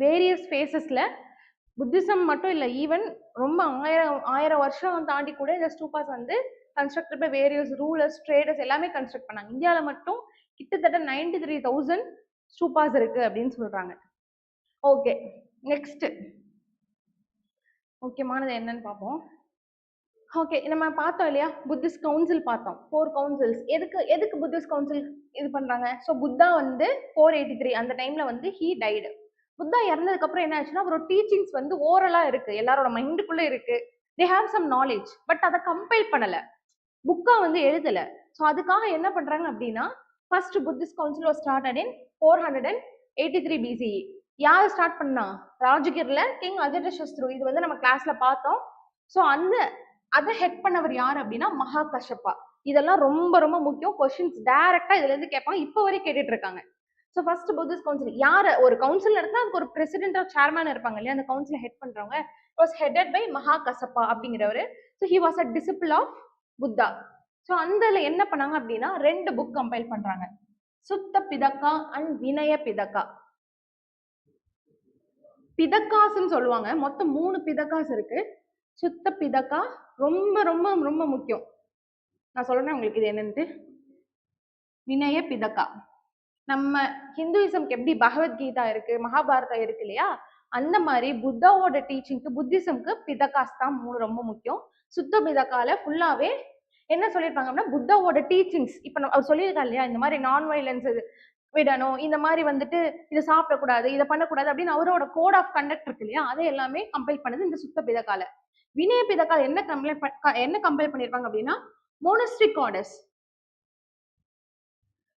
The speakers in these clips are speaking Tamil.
வேரியஸ் ஃபேஸஸ்ல புத்திசம் மட்டும் இல்லை, ஈவன் ரொம்ப ஆயிரம் வருஷம் தாண்டி கூட இந்த ஸ்டூபாஸ் வந்து constructed by various rulers, traders எல்லாமே கன்ஸ்ட்ரக்ட் பண்ணாங்க. இந்தியாவில் மட்டும் கிட்டத்தட்ட 93,000 ஸ்டூபாஸ் இருக்கு அப்படின்னு சொல்றாங்க. ஓகே, நெக்ஸ்ட் முக்கியமானது என்னன்னு பார்ப்போம். ஓகே, நம்ம பார்த்தோம் இல்லையா, புத்திஸ்ட் கவுன்சில் பார்த்தோம், 4 கவுன்சில்ஸ். எதுக்கு புத்திஸ்ட் கவுன்சில் இது பண்றாங்க? ஸோ புத்தா வந்து 483 அந்த டைம்ல வந்து ஹீ டைடு. புத்தா இறந்ததுக்கு அப்புறம் என்ன ஆச்சுன்னா, அவரோட டீச்சிங்ஸ் வந்து ஓரலா இருக்கு, எல்லாரோட மைண்டுக்குள்ள இருக்கு. They have some knowledge, but அதை கம்பைல் பண்ணல, புக்கா வந்து எழுதல. ஸோ அதுக்காக என்ன பண்றாங்க அப்படின்னா, first Buddhist council was started in 483 BCE. யார் ஸ்டார்ட் பண்ணா? ராஜகிர்ல கிங் அஜாதசத்ரு. இது வந்து நம்ம கிளாஸ்ல பார்த்தோம். ஸோ அதை ஹெட் பண்ணவர் யார் அப்படின்னா மகா கஷ்யப்பா. இதெல்லாம் ரொம்ப ரொம்ப முக்கியம். கொஸ்டின்ஸ் டைரக்டா இதுல இருந்து கேட்பாங்க, இப்போ வரைக்கும் கேட்டுட்டு இருக்காங்க. ஸோ ஃபர்ஸ்ட் புத்திஸ்ட் கவுன்சில் யார்? ஒரு கவுன்சில் நடத்தினா அதுக்கு ஒரு பிரசிடென்ட் ஆஃப் சேர்மேன் இருப்பாங்க இல்லையா, அந்த கவுன்சிலை ஹெட் பண்றவங்க. Was headed by Mahakashyapa அப்படிங்கிறவர். So he was a disciple of Buddha. So அந்த என்ன பண்ணாங்க அப்படின்னா 2 புக் கம்பைல் பண்றாங்க, சுத்த பிதக்கா அண்ட் வினய பிதக்கா. பிதக்காஸ்ன்னு சொல்லுவாங்க, மொத்தம் 3 பிதக்காஸ் இருக்கு. சுத்த பிதக்கா ரொம்ப ரொம்ப ரொம்ப முக்கியம். நான் சொல்றேன் உங்களுக்கு இது என்னன்ட்டு. வினய பிதக்கா, நம்ம ஹிந்துயிசம்க்கு எப்படி பகவத்கீதா இருக்கு, மகாபாரதா இருக்கு இல்லையா, அந்த மாதிரி புத்தாவோட டீச்சிங்க்கு புத்திசம்க்கு பிதக்காஸ் தான் 3 ரொம்ப முக்கியம். சுத்த பிதக்கால ஃபுல்லாவே என்ன சொல்லியிருப்பாங்க அப்படின்னா, புத்தாவோட டீச்சிங்ஸ். இப்போ அவர் சொல்லியிருக்காரு இல்லையா, இந்த மாதிரி நான் வயலன்ஸ் விடணும், இந்த மாதிரி வந்துட்டு இதை சாப்பிடக்கூடாது, இதை பண்ணக்கூடாது அப்படின்னு அவரோட கோட் ஆஃப் கண்டக்ட் இருக்கு இல்லையா, அதை எல்லாமே கம்பைல் பண்ணது இந்த சுத்த பிதக்கால. வினய பிதக்கால என்ன கம்பைல் பண்ணியிருப்பாங்க அப்படின்னா, மோனஸ்ட்ரிக் ஆர்டர்ஸ்.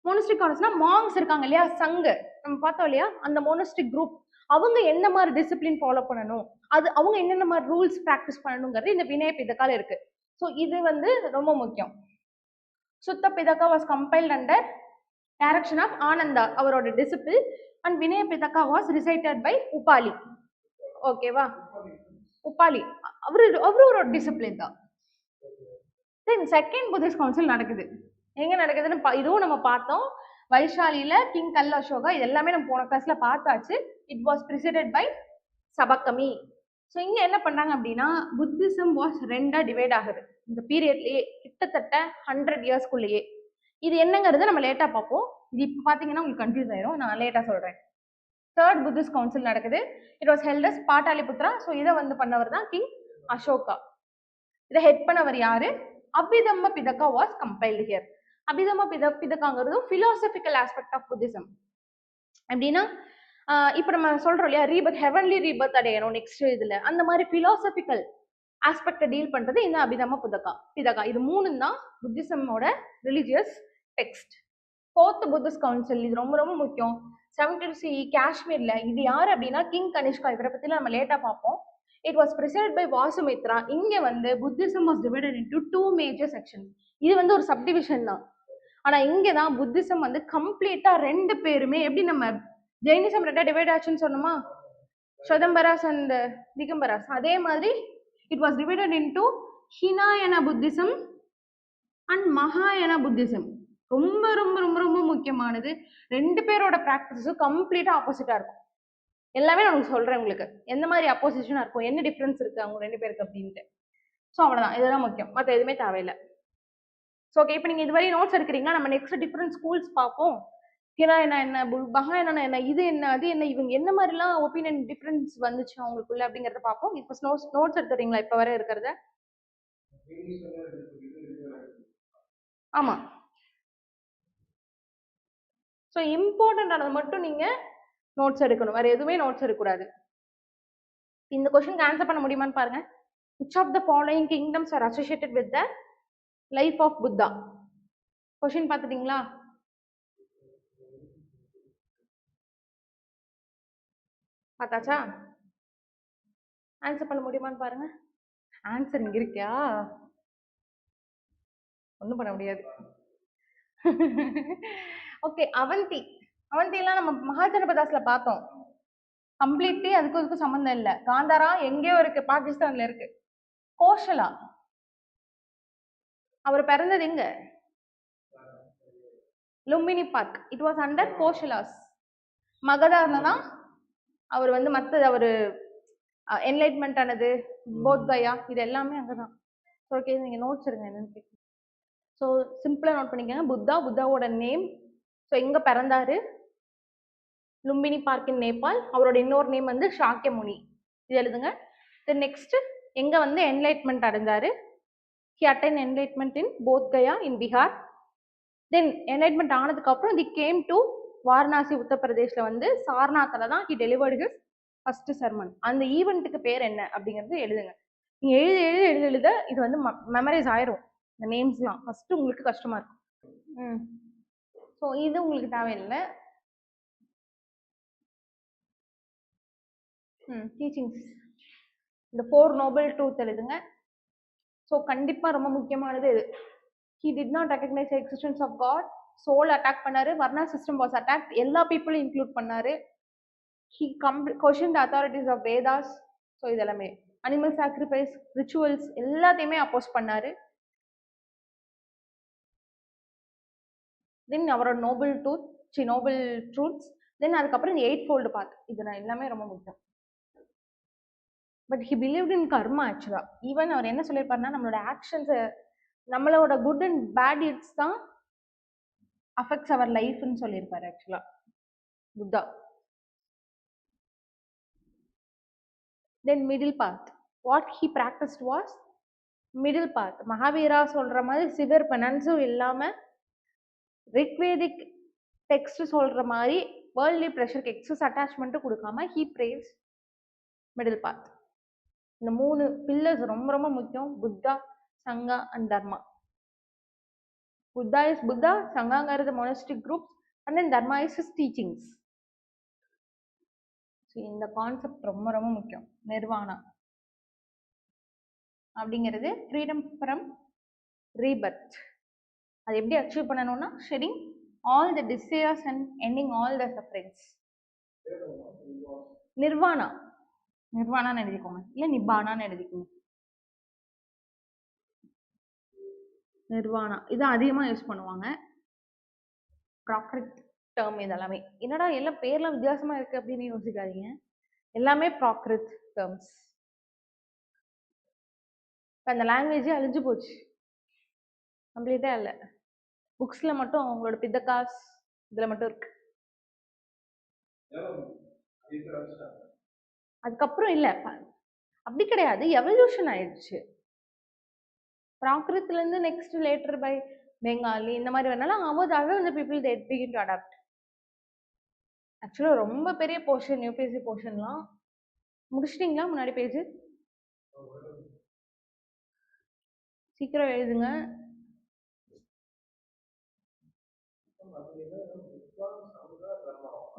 மோனஸ்ட்ரிக் ஆர்டர்ஸ்னா மாங்ஸ் இருக்காங்க இல்லையா, சங்கு நம்ம பார்த்தோம் இல்லையா, அந்த மோனஸ்ட்ரிக் குரூப் அவங்க என்ன மாதிரி டிசிப்ளின் ஃபாலோ பண்ணணும், அது அவங்க என்னென்ன மாதிரி ரூல்ஸ் ப்ராக்டிஸ் பண்ணணுங்கிறது இந்த வினய பிதக்கால இருக்கு. ஸோ இது வந்து ரொம்ப முக்கியம். Sutta Pitaka was compiled under direction of Ananda, அவரோட disciple. And Vinaya Pitaka was recited by Upali. ஓகேவா, உபாலி அவரோட டிசிப்ளின் தான். தென் செகண்ட் புத்திஸ்ட் கவுன்சில் நடக்குது. எங்க நடக்குதுன்னு இதுவும் நம்ம பார்த்தோம், வைஷாலியில கிங் கல் அசோகா. இது எல்லாமே நம்ம போன கிளாஸ்ல பார்த்தாச்சு. It was presided by Sabakami. So இங்க என்ன பண்றாங்க அப்படின்னா, புத்திசம் வாஸ் 2ஆ டிவைட் ஆகுது இந்த பீரியட்லயே, கிட்டத்தட்ட 100 இயர்ஸ்க்குள்ளேயே. இது என்னங்கிறது நம்ம லேட்டா பார்ப்போம். இது இப்போ பார்த்தீங்கன்னா உங்களுக்கு கன்ஃபியூஸ் ஆயிரும், நான் லேட்டா சொல்றேன். தேர்ட் புத்திஸ்ட் கவுன்சில் நடக்குது. It was held as Pataliputra. So இதை வந்து பண்ணவர் தான் கிங் அசோகா. இதை ஹெட் பண்ணவர் யாரு? Abhidhamma Pitaka was compiled here. Abhidhamma பிதக்காங்கிறது பிலாசபிக்கல் ஆஸ்பெக்ட் ஆஃப் புத்திசம். அப்படின்னா இப்போ நம்ம சொல்றோம் இல்லையா, ரீபர்த், ஹெவன்லி ரீபர்த் அடையணும் நெக்ஸ்ட் இதுல, அந்த மாதிரி பிலாசபிக்கல் ஆஸ்பெக்டை டீல் பண்றது இந்த அபிதம்ம பிதக்கா. இது 3 தான் புத்திசமோட religious text. Fourth Buddhist council, இது ரொம்ப ரொம்ப முக்கியம். 17th CE காஷ்மீர்ல. இது யாரு அப்படின்னா கிங் கனிஷ்கா. இவரை பத்தி நம்ம லேட்டா பார்ப்போம். It was presided by Vasumitra. இங்க வந்து Buddhism was divided into 2 major sections. இது வந்து ஒரு சப்டிவிஷன் தான், ஆனா இங்கதான் புத்திசம் வந்து கம்ப்ளீட்டா 2 பேருமே, எப்படி நம்ம ஜெயினிசம் 2ஆ டிவைட் ஆச்சுன்னு சொன்னோமா, ஸ்வதம்பராஸ் அண்ட் திகம்பராஸ், அதே மாதிரி it was divided into Hinayana Buddhism and மகாயன புத்திசம். ரொம்ப ரொம்ப ரொம்ப ரொம்ப முக்கியமானது. 2 பேரோட ப்ராக்டிஸும் கம்ப்ளீட்டா ஆப்போசிட்டா இருக்கும். எல்லாமே நான் சொல்றேன் உங்களுக்கு எந்த மாதிரி அப்போசிஷனா இருக்கும், என்ன டிஃபரன்ஸ் இருக்கு அவங்க 2 பேருக்கு அப்படின்ட்டு. ஸோ அவ்வளவுதான், இதெல்லாம் முக்கியம், மற்ற எதுவுமே தேவையில்லை. ஸோ ஓகே, இப்போ நீங்க இதுவரை நோட்ஸ் எடுக்கிறீங்களா? நம்ம நெக்ஸ்ட் டிஃபரெண்ட் ஸ்கூல்ஸ் பார்ப்போம். ஹினாயனா என்ன, மகாயனா என்ன, இது என்ன, அது என்ன, இவங்க என்ன மாதிரிலாம் ஒப்பீனியன் டிஃபரன்ஸ் வந்துச்சு அவங்களுக்குள்ள அப்படிங்கறத பார்ப்போம். இப்போ நோட்ஸ் எடுத்துறீங்களா இப்போ வரை இருக்கிறத? ஆமா. ஸோ இம்பார்ட்டன்ட் ஆனது மட்டும் நீங்க நோட்ஸ் எடுக்கணும், வேற எதுவுமே நோட்ஸ் எடுக்கக்கூடாது. இந்த கொஸ்டினுக்கு ஆன்சர் பண்ண முடியுமான்னு பாருங்க. which of the following kingdoms are associated with the life of Buddha? Question பார்த்துட்டீங்களா? பார்த்தாச்சா? ஆன்சர் பண்ண முடியுமான்னு பாருங்க. ஆன்சர் இங்க இருக்கியா? ஒன்றும் பண்ண முடியாது. ஓகே, அவந்தி. அவந்திலாம் நம்ம மகாஜனபதாஸ்ல பார்த்தோம். கம்ப்ளீட்லி அதுக்கும் சம்மந்தம் இல்லை. காந்தாரா எங்கேயோ இருக்கு, பாகிஸ்தான்ல இருக்கு. கோஷலா, அவர் பிறந்தது எங்க? Lumbini park. It was under Koshalas. மகதார்ல தான் அவர் வந்து மற்ற அவர் என்லைட்மெண்ட் ஆனது போத் கயா இது எல்லாமே அங்கதான். ஓகே, நீங்க நோட்ஸ் எடுங்க என்னன்னு கேட்கு. ஸோ சிம்பிளா நோட் பண்ணிக்கோங்க. புத்தாவோட நேம். ஸோ எங்க பிறந்தாரு? Lumbini park in Nepal. அவரோட இன்னொரு நேம் வந்து சாக்கியமுனி. இது எழுதுங்க. தென் நெக்ஸ்ட் எங்க வந்து என்லைட்மெண்ட் அடைஞ்சாரு? He attain enlightenment in Bodh Gaya in Bihar. Then enlightenment ஆனதுக்கு அப்புறம் தி கேம் டு வாரணாசி உத்தரப்பிரதேஷ்ல வந்து சார்நாத்தில் தான் he delivered his first sermon. அந்த ஈவெண்ட்டுக்கு பேர் என்ன அப்படிங்கிறது எழுதுங்க. நீங்க எழுத இது வந்து மெமரைஸ் ஆயிரும். இந்த நேம்ஸ்லாம் ஃபர்ஸ்ட் உங்களுக்கு கஷ்டமா இருக்கும். ஸோ இது உங்களுக்கு தேவையில்லை. டீச்சிங்ஸ் இந்த 4 நோபல் ட்ரூத் எழுதுங்க. ஸோ கண்டிப்பா ரொம்ப முக்கியமானது இது. He did not recognize the existence of God. Soul attack பண்ணாரு. Varna system was attacked. எல்லா பீப்புளும் இன்க்ளூட் பண்ணாரு. He questioned the authorities of Vedas. So இதெல்லாமே அனிமல் சாக்ரிஃபைஸ் ரிச்சுவல்ஸ் எல்லாத்தையுமே அப்போஸ் பண்ணாரு. தென் அவரோட நோபல் ட்ரூத்ஸ். தென் அதுக்கப்புறம் இந்த 8 ஃபோல்டு பாத். இது நான் எல்லாமே ரொம்ப முக்கியம். But he believed in karma actually. Even அவர் என்ன சொல்லியிருப்பாருன்னா நம்மளோட ஆக்ஷன்ஸை நம்மளோட குட் அண்ட் பேட் இட்ஸ் தான் அஃபெக்ட்ஸ் அவர் லைஃப்னு சொல்லியிருப்பாரு actually Buddha. Then middle path. What he practised was middle path. Mahavira சொல்ற மாதிரி சிவியர் பெனன்ஸும் இல்லாம ரிக்வேதிக் டெக்ஸ்ட் சொல்ற மாதிரி வேர்ல்ட்லி ப்ரெஷருக்கு எக்ஸஸ் அட்டாச்மெண்ட்டும் கொடுக்காம ஹி பிரேஸ் மிடில் பாத். இந்த 3 பில்லர்ஸ் ரொம்ப ரொம்ப முக்கியம். புத்தா, சங்கா அண்ட் தர்மா. புத்தா இஸ் புத்தா, சங்காங்கிறது monastic group, and then Dharma is his teachings. இந்த கான்செப்ட் ரொம்ப ரொம்ப முக்கியம். நிர்வாணா அப்படிங்கிறது ஃப்ரீடம் ஃப்ரம் ரீபர்த். அது எப்படி அச்சீவ் பண்ணணும்னா shedding all the desires and ending all the sufferings. நிர்வாணான்னு எழுதிக்கோங்க, இல்லை நிப்பானான்னு எழுதிக்கோங்க. நிர்வாணா இது அதிகமாக யூஸ் பண்ணுவாங்க. ப்ராக்ரிட் டேர்ம் இதெல்லாமே. என்னடா எல்லாம் பேர்லாம் வித்தியாசமா இருக்கு அப்படின்னு யோசிக்காதீங்க. எல்லாமே ப்ராக்ரிட் டேர்ம்ஸ். அந்த லாங்குவேஜே அழிஞ்சு போச்சு, கம்ப்ளீட்டா இல்லை. புக்ஸ்ல மட்டும் அவங்களோட பித்தகாஸ் இதுல மட்டும் இருக்கு. அதுக்கப்புறம் இல்ல, அப்படி கிடையாது, எவல்யூஷன் ஆயிடுச்சு. பிராகிருத்ல இருந்து நெக்ஸ்ட் லேட்டர் பை பெங்காலி இந்த மாதிரி வேணாலும் அதாவது அந்த people they begin to adopt. ஆக்சுவலா ரொம்ப பெரிய போர்ஷன் யூபிஎஸ்சி போர்ஷன்லாம் முடிச்சிட்டீங்களா? முன்னாடி பேஜ் சீக்கிரம் எழுதுங்க.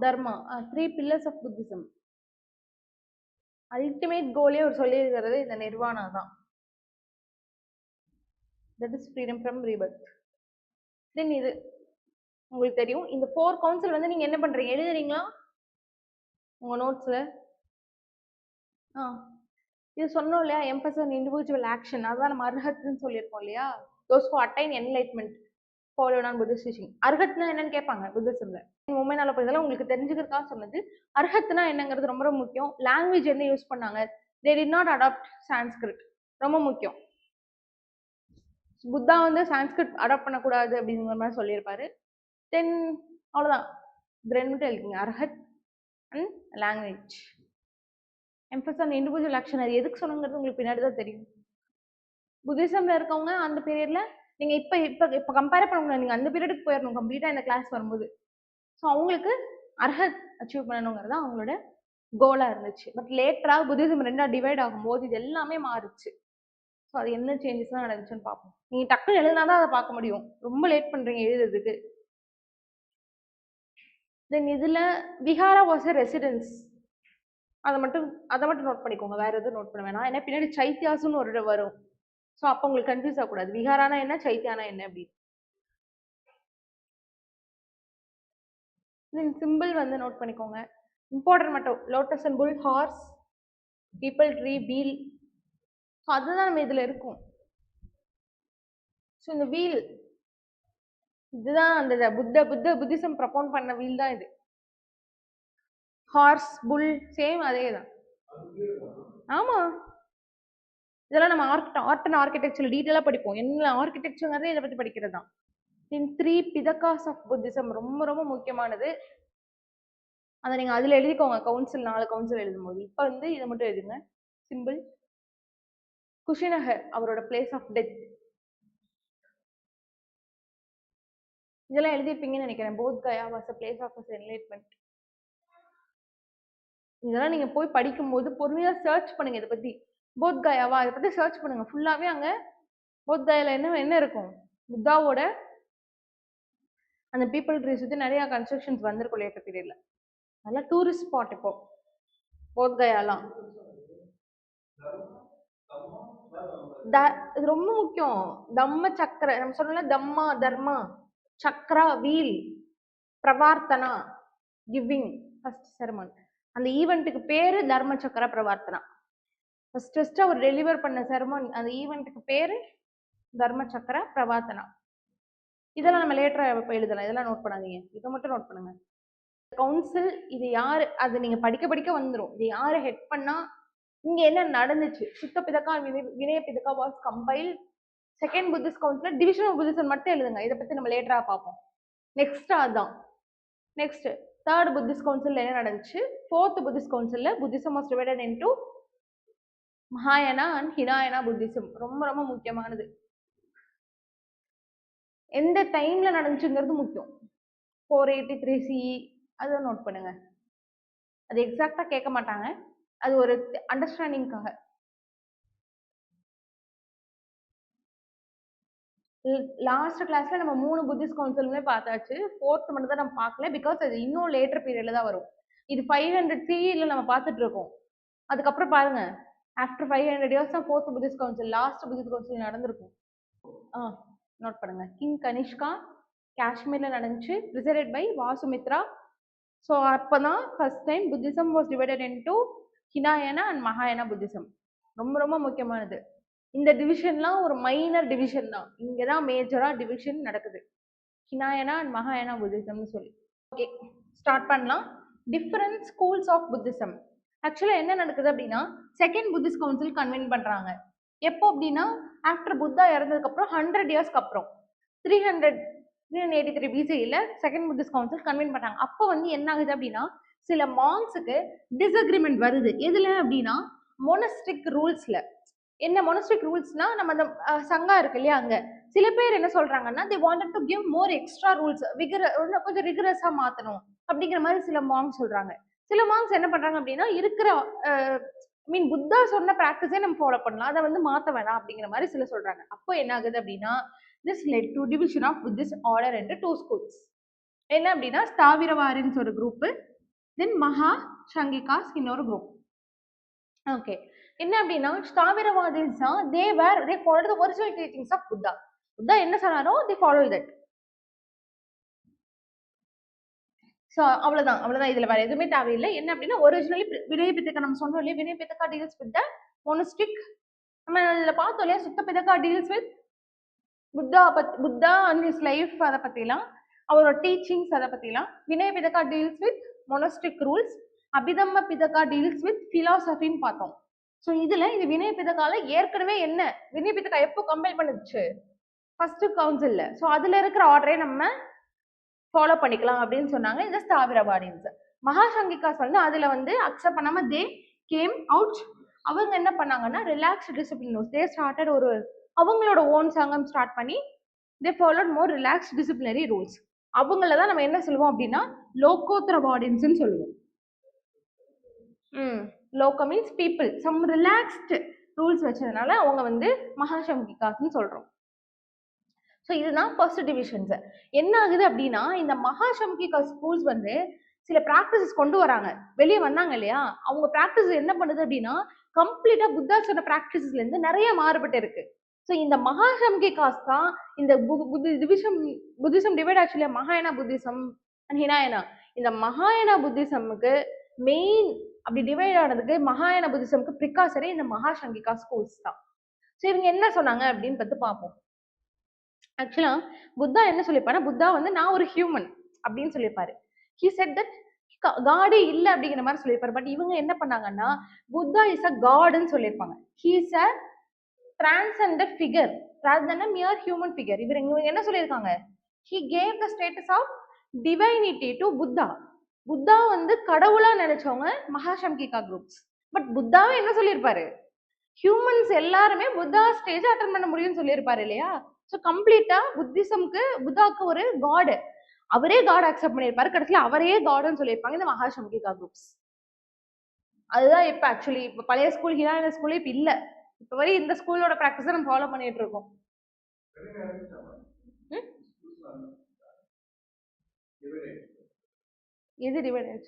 Dharma 3 pillars of Buddhism. Ultimate கோலே அவர் சொல்லியிருக்கிறது இந்த நிர்வாணா தான். That is freedom from rebirth. Then இது உங்களுக்கு தெரியும். இந்த 4 கவுன்சில் வந்து நீங்க என்ன பண்றீங்க, எழுதுறீங்களா உங்க நோட்ஸ்ல? இது சொன்னோம் இல்லையா, எம்பசஸ் ஆன் இண்டிவிஜுவல் ஆக்ஷன். அதான் நம்ம அர்ஹத்னு சொல்லியிருக்கோம் இல்லையா. Those who attain enlightenment followed on Buddhist teaching. அர்ஹத்னா என்னன்னு கேட்பாங்க புத்திசம்ல. உண்மையினால இதெல்லாம் உங்களுக்கு தெரிஞ்சுக்கிறதுக்காக சொன்னது. அர்ஹத்னா என்னங்கிறது ரொம்ப ரொம்ப முக்கியம். லாங்குவேஜ் என்ன யூஸ் பண்ணாங்க, they did not adopt Sanskrit, ரொம்ப முக்கியம். புத்தா வந்து சான்ஸ்கிரிட் அடாப்ட் பண்ணக்கூடாது அப்படிங்கிற மாதிரி சொல்லியிருப்பாரு. தென் அவ்வளோதான், இது 2 மட்டும் எழுதிங்க, Arhat and language. Emphasis on individual action அது எதுக்கு சொன்னங்கிறது உங்களுக்கு பின்னாடி தான் தெரியும். புத்திசம்ல இருக்கவங்க அந்த பீரியட்ல நீங்க இப்ப கம்பேர் பண்ண நீங்க அந்த பீரியடுக்கு போயிடணும் கம்ப்ளீட்டா இந்த கிளாஸ் வரும்போது. ஸோ அவங்களுக்கு அர்ஹத் அச்சீவ் பண்ணணுங்கிறது அவங்களோட கோலா இருந்துச்சு. பட் லேட்டரா புத்திசம் 2ஆ டிவைட் ஆகும்போது இது எல்லாமே மாறுச்சு. ஸோ அது என்ன சேஞ்சஸ்லாம் நடந்துச்சுன்னு பார்ப்போம். நீங்க டக்குன்னு எழுதினாதான் அதை பார்க்க முடியும், ரொம்ப லேட் பண்றீங்க எழுதுறதுக்கு. தென் இதுல விஹாரா வாஸ் எ ரெசிடென்ஸ். அதை மட்டும் நோட் பண்ணிக்கோங்க, வேற எதுவும் நோட் பண்ண வேணாம். ஏன்னா பின்னாடி சைத்தியாசுன்னு ஒரு வரும். ஸோ அப்போ உங்களுக்கு கன்ஃபியூஸ் ஆகக்கூடாது, விஹாரானா என்ன சைத்தியானா என்ன அப்படின்னு. சிம்பிள் வந்து நோட் பண்ணிக்கோங்க, இம்பார்ட்டன்ட் மட்டும். Lotus and bull, horse, people, tree, wheel. So அதுதான் நம்ம இதுல இருக்கும். ஸோ இந்த வீல் இதுதான் அந்த புத்திசம் ப்ரப்போன் பண்ண வீல் தான் இது. ஹார்ஸ், புல், சேம் அதே தான். ஆமா, இதெல்லாம் நம்ம ஆர்ட் அண்ட் ஆர்கிடெக்சர் டீட்டெயிலாக படிப்போம். என்ன ஆர்கிடெக்சருங்கிறதே இதை பற்றி படிக்கிறது தான். இன் 3 பிதகாஸ் ஆஃப் புத்திசம் ரொம்ப ரொம்ப முக்கியமானது. அதை நீங்க அதுல எழுதிக்கோங்க. கவுன்சில் 4 கவுன்சில் எழுதும்போது இப்ப வந்து இதை மட்டும் எழுதுங்க. சிம்பிள். குஷினகர் அவரோட பிளேஸ் ஆஃப் டெத், இதெல்லாம் எழுதிருப்பீங்கன்னு நினைக்கிறேன். Bodh Gaya was a place of enlightenment. இதெல்லாம் நீங்க போய் படிக்கும்போது பொறுமையா சர்ச் பண்ணுங்க. இதை பத்தி போத் கயாவா இதை பத்தி சர்ச் பண்ணுங்க. ஃபுல்லாவே அங்க போத் கயால என்ன இருக்கும், புத்தாவோட அந்த பீப்புள் ட்ரீ சுத்தி நிறைய கன்ஸ்ட்ரக்ஷன்ஸ் வந்திருக்கும் லேட்டர் பீரியட்ல. அதெல்லாம் டூரிஸ்ட் ஸ்பாட் இப்போ போத் கயாலாம். இது ரொம்ப முக்கியம். தம்ம சக்கர நம்ம சொன்னோம்ல, தம்மா தர்மா சக்ரா வீல் பிரவார்த்தனா கிவிங் ஃபர்ஸ்ட் செரமன். அந்த ஈவெண்ட்டுக்கு பேரு தர்ம சக்கர பிரவார்த்தனா. ஃபர்ஸ்ட் அவர் டெலிவர் பண்ண செரமன், அந்த ஈவெண்ட்டுக்கு பேரு தர்ம சக்கர பிரவார்த்தனா. இதெல்லாம் நம்ம லேட்டரா எழுதலாம். இதெல்லாம் நோட் பண்ணாதீங்க, இதை மட்டும் நோட் பண்ணுங்க. கவுன்சில் இது யாரு, அது நீங்க படிக்க வந்துடும். இது யாரு ஹெட் பண்ணா, இங்க என்ன நடந்துச்சு. Sutta Pitaka Vinaya Pitaka was compile. Second Buddhist council division of Buddhism மட்டும் எழுதுங்க. இதை பத்தி நம்ம லேட்டரா பார்ப்போம். நெக்ஸ்ட் அதான். நெக்ஸ்ட் தேர்ட் புத்திஸ்ட் கவுன்சில் என்ன நடந்துச்சு. ஃபோர்த் புத்திஸ்ட் கவுன்சில்ல புத்திசம் வாஸ் டிவைடட் இன்டு மகாயானா அண்ட் ஹினாயனா புத்திசம். ரொம்ப ரொம்ப முக்கியமானது. எந்த டைம்ல நடந்துச்சுங்கிறது முக்கியம். 483 CE அதை நோட் பண்ணுங்க. அது எக்ஸாக்டா கேட்க மாட்டாங்க, அது ஒரு அண்டர்ஸ்டாண்டிங்காக. லாஸ்ட் கிளாஸ்ல நம்ம 3 புத்திஸ்ட் கவுன்சிலுமே பார்த்தாச்சு. ஃபோர்த் மட்டும் தான் நம்ம பார்க்கல, பிகாஸ் அது இன்னும் லேட்டர் பீரியட்ல தான் வரும். இது 500 CEல நம்ம பார்த்துட்டு இருக்கோம். அதுக்கப்புறம் பாருங்க, ஆஃப்டர் 500 இயர்ஸ் தான் fourth Buddhist council, last Buddhist council நடந்திருக்கும். நோட் பண்ணுங்க. கிங் கனிஷ்கா காஷ்மீர்ல நடந்துச்சு, ப்ரிசைடட் பை வாசுமித்ரா. ஸோ அப்போதான் first time Buddhism was divided into Hinayana and மகாயானா புத்திசம். ரொம்ப ரொம்ப முக்கியமானது. இந்த டிவிஷன்லாம் ஒரு மைனர் டிவிஷன் தான், இங்கே தான் மேஜரா டிவிஷன் நடக்குது, ஹினாயனா அண்ட் மகாயானா புத்திசம்னு சொல்லி. ஓகே, ஸ்டார்ட் பண்ணலாம். Different schools of Buddhism. ஆக்சுவலாக என்ன நடக்குது அப்படின்னா, செகண்ட் புத்திஸ்ட் கவுன்சில் கன்வென்ட் பண்றாங்க. எப்போ அப்படின்னா, ஆஃப்டர் புத்தா இறந்ததுக்கு அப்புறம் 100 இயர்ஸ்க்கு அப்புறம் 383 BCல செகண்ட் புத்திஸ்ட் கவுன்சில் கன்வென்ட் பண்றாங்க. அப்போ வந்து என்ன ஆகுது அப்படின்னா, சில மாங்ஸுக்கு டிஸ்அக்ரிமெண்ட் வருது. எதுல அப்படின்னா, மொனஸ்டிக் ரூல்ஸ்ல. என்ன மொனஸ்டிக் ரூல்ஸ்னா, நம்ம அந்த சங்கா இருக்கு இல்லையா, அங்க சில பேர் என்ன சொல்றாங்கன்னா, they wanted to give more extra rules, கொஞ்சம் ரிகரஸா மாத்தணும் அப்படிங்கிற மாதிரி சில மாங்ஸ் சொல்றாங்க. சில மாங்ஸ் என்ன பண்றாங்க அப்படின்னா, இருக்கிற மீன் புத்தா சொன்ன பிராக்டிஸே நம்ம ஃபாலோ பண்ணலாம், அதை வந்து மாத்த வேணாம் அப்படிங்கிற மாதிரி சில சொல்றாங்க. அப்போ என்ன ஆகுது அப்படின்னா, this led to division of Buddhist order into 2 schools. என்ன அப்படின்னா, ஸ்தாவிரவாரின்ஸ் ஒரு குரூப், தென் மகா சங்கிகாஸ் இன்னொரு குரூப். ஓகே, என்ன அப்படின்னா, ஸ்தாவிரவாதிஸ் they followed the original teachings of Buddha. Buddha என்ன சொன்னாரோ they followed that. ஸோ அவ்வளவுதான். இதுல வேற எதுவுமே தேவையில்லை. என்ன அப்படின்னா, ஒரிஜினலி வினய பிதக்கா நம்ம சொன்னோம் இல்லையா, வினய பிதக்கா டீல்ஸ் வித் த மோனஸ்டிக். நம்ம இதுல பார்த்தோம் இல்லையா, Sutta Pitaka deals with Buddha and his life, அதை பத்திலாம் அவரோட டீச்சிங்ஸ், அதை பத்திலாம். Vinaya Pitaka deals with monastic rules. Abhidhamma Pitaka deals with பிலாசபின்னு பார்த்தோம். ஸோ இதுல இது வினய பிதக்கால ஏற்கனவே என்ன, வினய பிதக்கா எப்போ கம்பைல் பண்ணுச்சு, ஃபர்ஸ்ட் கவுன்சில்ல. ஸோ அதுல இருக்கிற ஆர்டரே நம்ம ஃபாலோ பண்ணிக்கலாம் அப்படின்னு சொன்னாங்க இந்த ஸ்தாவிரவாதின்ஸ். மகாசங்கிகாஸ் வந்து அதுல வந்து அக்செப்ட் பண்ணாம தே கேம் அவுட். அவங்க என்ன பண்ணாங்கன்னா, ரிலாக்ஸ்ட் டிசிப்ளின் தே ஸ்டார்டட், ஒரு அவங்களோட ஓன் சங்கம் ஸ்டார்ட் பண்ணி they followed more relaxed disciplinary rules. அவங்கள தான் நம்ம என்ன சொல்லுவோம் அப்படின்னா, லோகோத்ரவாடின்ஸ்னு சொல்லுவோம். லோகோ means people, some relaxed rules வச்சதுனால அவங்க வந்து மகாசங்கிகாஸ்ன்னு சொல்றோம். ஸோ இதுதான் ஃபர்ஸ்ட் டிவிஷன்ஸ். என்ன ஆகுது அப்படின்னா, இந்த மகாசங்கிகா ஸ்கூல்ஸ் வந்து சில ப்ராக்டிசஸ் கொண்டு வராங்க, வெளியே வந்தாங்க இல்லையா, அவங்க ப்ராக்டிஸ் என்ன பண்ணுது அப்படின்னா, கம்ப்ளீட்டா புத்தா சொன்ன ப்ராக்டிசஸ்ல இருந்து நிறைய மாறுபட்டு இருக்கு. ஸோ இந்த மகாசங்கிகாஸ் தான் இந்த புத்திசம் டிவைட் ஆக்சுவலி மகாயானா புத்திசம் அண்ட் ஹினாயனா. இந்த மகாயானா புத்திசமுக்கு மெயின் அப்படி டிவைட் ஆனதுக்கு, மகாயானா புத்திசமுக்கு பிரிகாசரே இந்த மகாசங்கிகா ஸ்கூல்ஸ் தான். ஸோ இவங்க என்ன சொன்னாங்க அப்படின்னு பார்த்து பார்ப்போம். ஆக்சுவலா புத்தா என்ன சொல்லியிருப்பாரு, புத்தா வந்து நான் ஒரு ஹியூமன் அப்படின்னு சொல்லியிருப்பாரு. He said that காடே இல்ல அப்படிங்கிற மாதிரி சொல்லியிருப்பாரு. பட் இவங்க என்ன பண்ணாங்கன்னா புத்தா இஸ் அ காட்னு சொல்லியிருப்பாங்க. He is a transcended figure rather than a mere human figure. இவங்க என்ன சொல்லியிருக்காங்க? he gave the status of divinity to Buddha. Buddha வந்து கடவுளா நினைச்சவங்க மகாசங்கிகா குரூப்ஸ். பட் புத்தாவே என்ன சொல்லியிருப்பாரு? ஹியூமன்ஸ் எல்லாருமே புத்தா ஸ்டேஜ் அட்டன் பண்ண முடியும்னு சொல்லியிருப்பாரு இல்லையா? ஸோ கம்ப்ளீட்டா புத்திசம்க்கு புத்தாக்கு ஒரு காடு, அவரே காட் அக்செப்ட் பண்ணியிருப்பாரு. கடைசியில் அவரே காடுன்னு சொல்லியிருப்பாங்க இந்த மகாசங்கிகா குரூப்ஸ். அதுதான் இப்ப ஆக்சுவலி இப்ப பழைய ஸ்கூல் ஹிரான ஸ்கூல்ல இப்ப இல்ல. இப்ப வரை இந்த ஸ்கூலோட பிராக்டிஸ் நம்ம ஃபாலோ பண்ணிட்டு இருக்கோம். எது டிவைட்?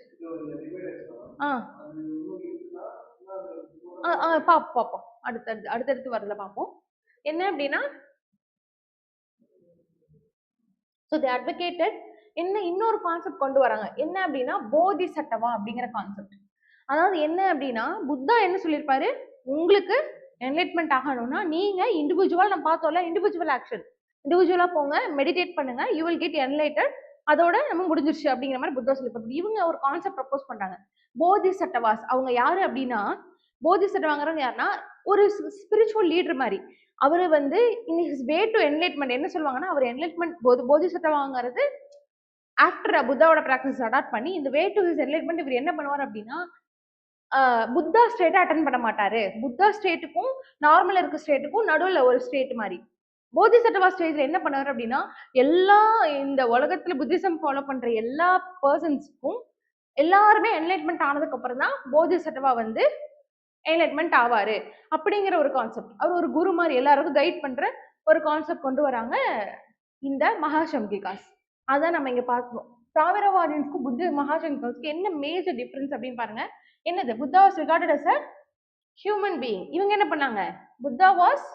பாப்போம் அடுத்தடுத்து வரல பார்ப்போம். என்ன அப்படின்னா ஸோ தி அட்வொகேட்டட் என்ன இன்னொரு கான்செப்ட் கொண்டு வராங்க. என்ன அப்படின்னா போதி சட்டவா அப்படிங்கிற கான்செப்ட். அதாவது என்ன அப்படின்னா புத்தா என்ன சொல்லியிருப்பாரு? உங்களுக்கு என்லைட்மெண்ட் ஆகணும்னா நீங்க இண்டிவிஜுவல், நம்ம பார்த்தோம்ல இண்டிவிஜுவல் ஆக்ஷன், இண்டிவிஜுவலா போங்க, மெடிடேட் பண்ணுங்க, யூ வில் கெட் என்லைட்டட், அதோட நம்ம முடிஞ்சிருச்சு அப்படிங்கிற மாதிரி புத்தா சொல்லியிருப்பாரு. இவங்க ஒரு கான்செப்ட் ப்ரப்போஸ் பண்றாங்க, போதி சட்டவாஸ். அவங்க யாரு அப்படின்னா போதி சட்டவாங்கிறவங்க யாருன்னா ஒரு ஸ்பிரிச்சுவல் லீடர் மாதிரி. அவரு வந்து in his way to enlightenment என்ன சொல்லுவாங்கன்னா அவர் என்லைட்மெண்ட் போதி சட்டவாங்கிறது ஆஃப்டர் புத்தாவோட பிராக்டிஸ் அடாப்ட் பண்ணி இந்த வே டு ஹிஸ் என்லைட்மெண்ட் இவர் என்ன பண்ணுவார் அப்படின்னா புத்தா ஸ்டேட்டை அட்டன் பண்ண மாட்டாரு. புத்தா ஸ்டேட்டுக்கும் நார்மல் இருக்க ஸ்டேட்டுக்கும் நடுவில் ஒரு ஸ்டேட் மாதிரி. போதி சட்டவா ஸ்டேஜ்ல என்ன பண்ணுவார் அப்படின்னா எல்லா இந்த உலகத்துல புத்திசம் ஃபாலோ பண்ற எல்லா பர்சன்ஸ்க்கும் எல்லாருமே என்லைட்மெண்ட் ஆனதுக்கு அப்புறம் தான் போதி சட்டவா வந்து என்லைட்மெண்ட் ஆவாரு அப்படிங்கிற ஒரு கான்செப்ட். அவர் ஒரு குரு மாதிரி எல்லாருக்கும் கைட் பண்ற ஒரு கான்செப்ட் கொண்டு வராங்க இந்த மகாசங்கிகாஸ். அதான் நம்ம இங்க பார்க்கணும். தாவரவாதிகளுக்கும் புத்த மகாசங்கிகாஸ்க்கு என்ன மேஜர் டிஃபரன்ஸ் அப்படின்னு பாருங்க. என்னது? Buddha was recorded as a human being. இவங்க என்ன பண்ணாங்க? புத்தா வாஸ்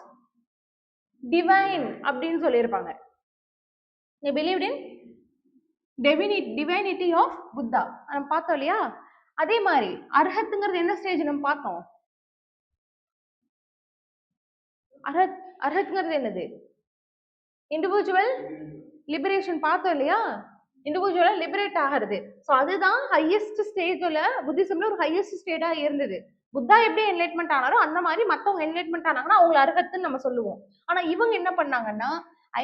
டிவைன் அப்படின்னு சொல்லியிருப்பாங்க. they believed in divinity of Buddha. நம்ம பார்த்தோம் இல்லையா? அதே மாதிரி அர்ஹத்துங்கிறது என்ன ஸ்டேஜ் நம்ம பார்த்தோம்? அர்ஹத்ங்கிறது என்னது? இண்டிவிஜுவல் லிபரேஷன் பார்த்தோம் இல்லையா? இண்டிவிஜுவலா லிபரேட் ஆகிறது. ஸோ அதுதான் ஹையஸ்ட் ஸ்டேஜ்ல புத்திசம்ல ஒரு ஹையஸ்ட் ஸ்டேஜா இருந்தது. புத்தா எப்படி என்லைட்மெண்ட் ஆனாரோ அந்த மாதிரி மற்றவங்க என்லைட்மெண்ட் ஆனாங்கன்னா அவங்களை அர்ஹத்துன்னு நம்ம சொல்லுவோம். ஆனா இவங்க என்ன பண்ணாங்கன்னா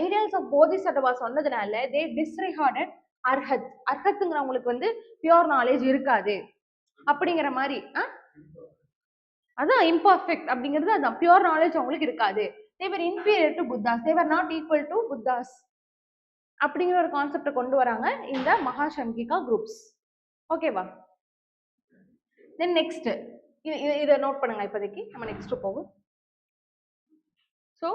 ஐடியல்ஸ் ஆஃப் போதி சட்டவா சொன்னதுனால தே டிஸ்ரிகார்டட் அர்ஹத். அர்ஹத்துங்கிறவங்களுக்கு வந்து பியூர் நாலேஜ் இருக்காது அப்படிங்கிற மாதிரி. அதான் இம்பர்ஃபெக்ட் அப்படிங்கிறது, அதான் பியூர் நாலேஜ் அவங்களுக்கு இருக்காது. they were inferior to buddhas, they were not equal to buddhas அப்படிங்கிற ஒரு கான்செப்டை கொண்டு வராங்க இந்த மகாசங்கிகா குரூப்ஸ். ஓகேவா? தென் நெக்ஸ்ட் இதை நோட் பண்ணுங்க. இப்போதைக்கு நம்ம நெக்ஸ்ட் போவோம். ஸோ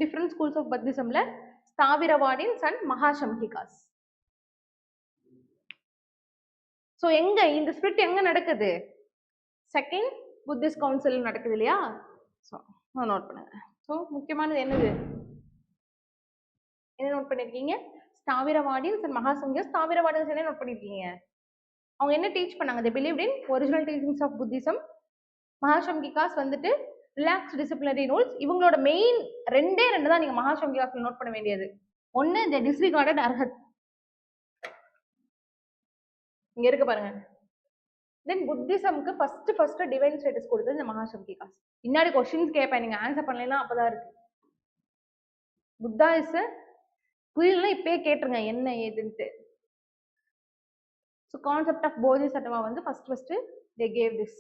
டிஃப்ரெண்ட் ஸ்கூல்ஸ் ஆஃப் புத்திசம்ல ஸ்தாவிரவாடின்ஸ் அண்ட் மகாசங்கிகாஸ். ஸோ எங்க இந்த ஸ்பிரிட் எங்க நடக்குது? செகண்ட் புத்திஸ்ட் கவுன்சில் நடக்குது இல்லையா? ஸோ நோட் பண்ணுங்க. ஸோ முக்கியமானது என்னது? என்ன நோட் பண்ணிருக்கீங்க? ஸ்தாவிரவாடின்ஸ் அண்ட் மகாசங்கிகாஸ். ஸ்தாவிரவாடின்ஸ் என்ன நோட் பண்ணிருக்கீங்க? அவங்க என்ன டீச் பண்ணாங்க? they believed in original teachings of Buddhism. Mahasanghikas வந்துட்டு ரிலாக்ஸ் டிசிப்ளினரி ரூல்ஸ். இவங்களோட மெயின் ரெண்டு தான் நீங்க மகாசங்கிகாஸ்ல நோட் பண்ண வேண்டியது. ஒன்னு the disregarded அர்ஹத், இங்க இருக்கு பாருங்க. தென் புத்திசம்க்கு ஃபர்ஸ்ட் டிவைன் ஸ்டேட்டஸ் கொடுத்தது இந்த மகாசங்கிகாஸ். பின்னாடி கொஸ்டின்ஸ் கேட்பேன், நீங்க ஆன்சர் பண்ணலாம். அப்பதான் இருக்கு. புத்தா இஸ் புரியலாம், இப்பயே கேட்டுருங்க என்ன ஏதுன்ட்டு. ஸோ கான்செப்ட் ஆஃப் போதி சட்டவா வந்து ஃபர்ஸ்ட் they gave this.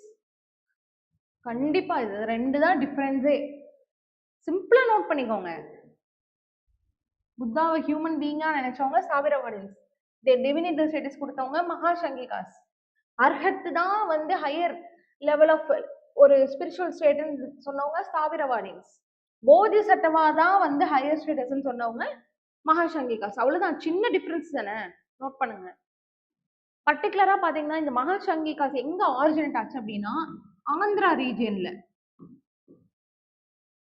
கண்டிப்பா இது ரெண்டு தான் டிஃபரன்ஸே. சிம்பிளா நோட் பண்ணிக்கோங்க. புத்தாவை ஹியூமன் பீயிங்கா நினைச்சவங்க ஸ்தாவிரவாடின்ஸ், டிவினிட்டி ஸ்டேட்டஸ் கொடுத்தவங்க மகாசங்கிகாஸ். அர்ஹத் தான் வந்து ஹையர் லெவல் ஆஃப் ஒரு ஸ்பிரிச்சுவல் ஸ்டேட்னு சொன்னவங்க ஸ்தாவிரவாடின்ஸ். போதி சட்டவா தான் வந்து ஹையர் ஸ்டேட்டஸ்ன்னு சொன்னவங்க மகாசங்கிகாஸ். அவ்வளவுதான், சின்ன டிஃபரன்ஸ் தானே, நோட் பண்ணுங்க. பர்டிகுலரா பாத்தீங்கன்னா இந்த மகாசங்கிகாஸ் எங்க ஆரிஜினேட் ஆச்சு அப்படின்னா ஆந்திரா ரீஜியன்ல.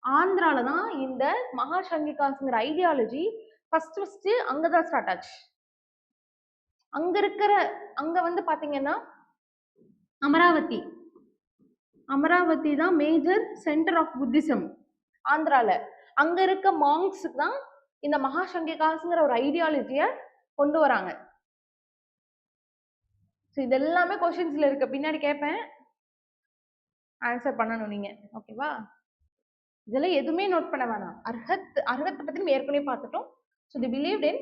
ஆந்திரால தான் இந்த மகாசங்கிகாஸ்ங்கிற ஐடியாலஜி ஃபர்ஸ்ட் அங்கதான் ஸ்டார்ட் ஆச்சு. அங்க வந்து பாத்தீங்கன்னா அமராவதி தான் மேஜர் சென்டர் ஆஃப் புத்திசம் ஆந்திரால. அங்க இருக்க மாங்க்ஸ் தான் இந்த மகாசங்கிகாஸ்ங்கிற ஒரு ஐடியாலஜிய கொண்டு வராங்க. ஸோ இது எல்லாமே கொஸ்டின்ஸ்ல இருக்கு, பின்னாடி கேட்பேன், ஆன்சர் பண்ணணும் நீங்க. ஓகேவா? இதெல்லாம் எதுவுமே நோட் பண்ண வேணாம். அர்ஹத்தை பத்தி நம்ம ஏற்கனவே பார்த்துட்டோம். So the believed in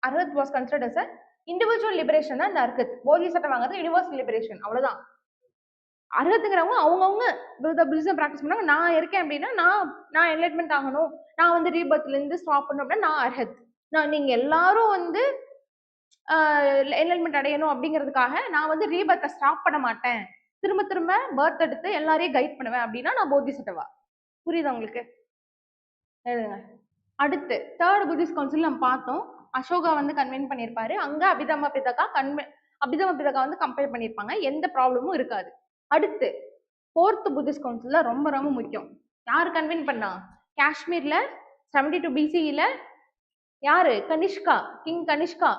Arhat was considered as a individual liberation தான் இந்த அர்ஹத். போதி சட்டம் வாங்குறது யூனிவர்சல் லிபரேஷன், அவ்வளவுதான். அர்ஹத்துங்கிறவங்க அவங்கவுங்க புத்திசம் ப்ராக்டிஸ் பண்ணாங்க. நான் இருக்கேன் அப்படின்னா நான் என்லைட்மெண்ட் ஆகணும், நான் வந்து ரீபர்த்ல இருந்து ஸ்டாப் பண்ணணும் அப்படின்னா நான் அர்ஹத். நீங்க எல்லாரும் வந்து என்லைட்மெண்ட் அடையணும் அப்படிங்கிறதுக்காக நான் வந்து ரீபர்த்தை ஸ்டாப் பண்ண மாட்டேன், திரும்ப திரும்ப பர்த் எடுத்து எல்லாரையும் கைட் பண்ணுவேன் அப்படின்னா நான் போதி சட்டவா. புரியுதா உங்களுக்கு? எழுதுங்க. அடுத்து தேர்ட் புத்திஸ்ட் கவுன்சில் நம்ம பார்த்தோம். அசோகா வந்து கன்வென்ட் பண்ணியிருப்பாரு. அங்க அபிதம பிதகா வந்து கம்பேர் பண்ணியிருப்பாங்க. எந்த ப்ராப்ளமும் இருக்காது. அடுத்து ஃபோர்த் புத்திஸ்ட் கவுன்சில் ரொம்ப ரொம்ப முக்கியம். யார் கன்வென்ட் பண்ணா? காஷ்மீர்ல 72 BCE யாரு? கனிஷ்கா, கிங் கனிஷ்கா.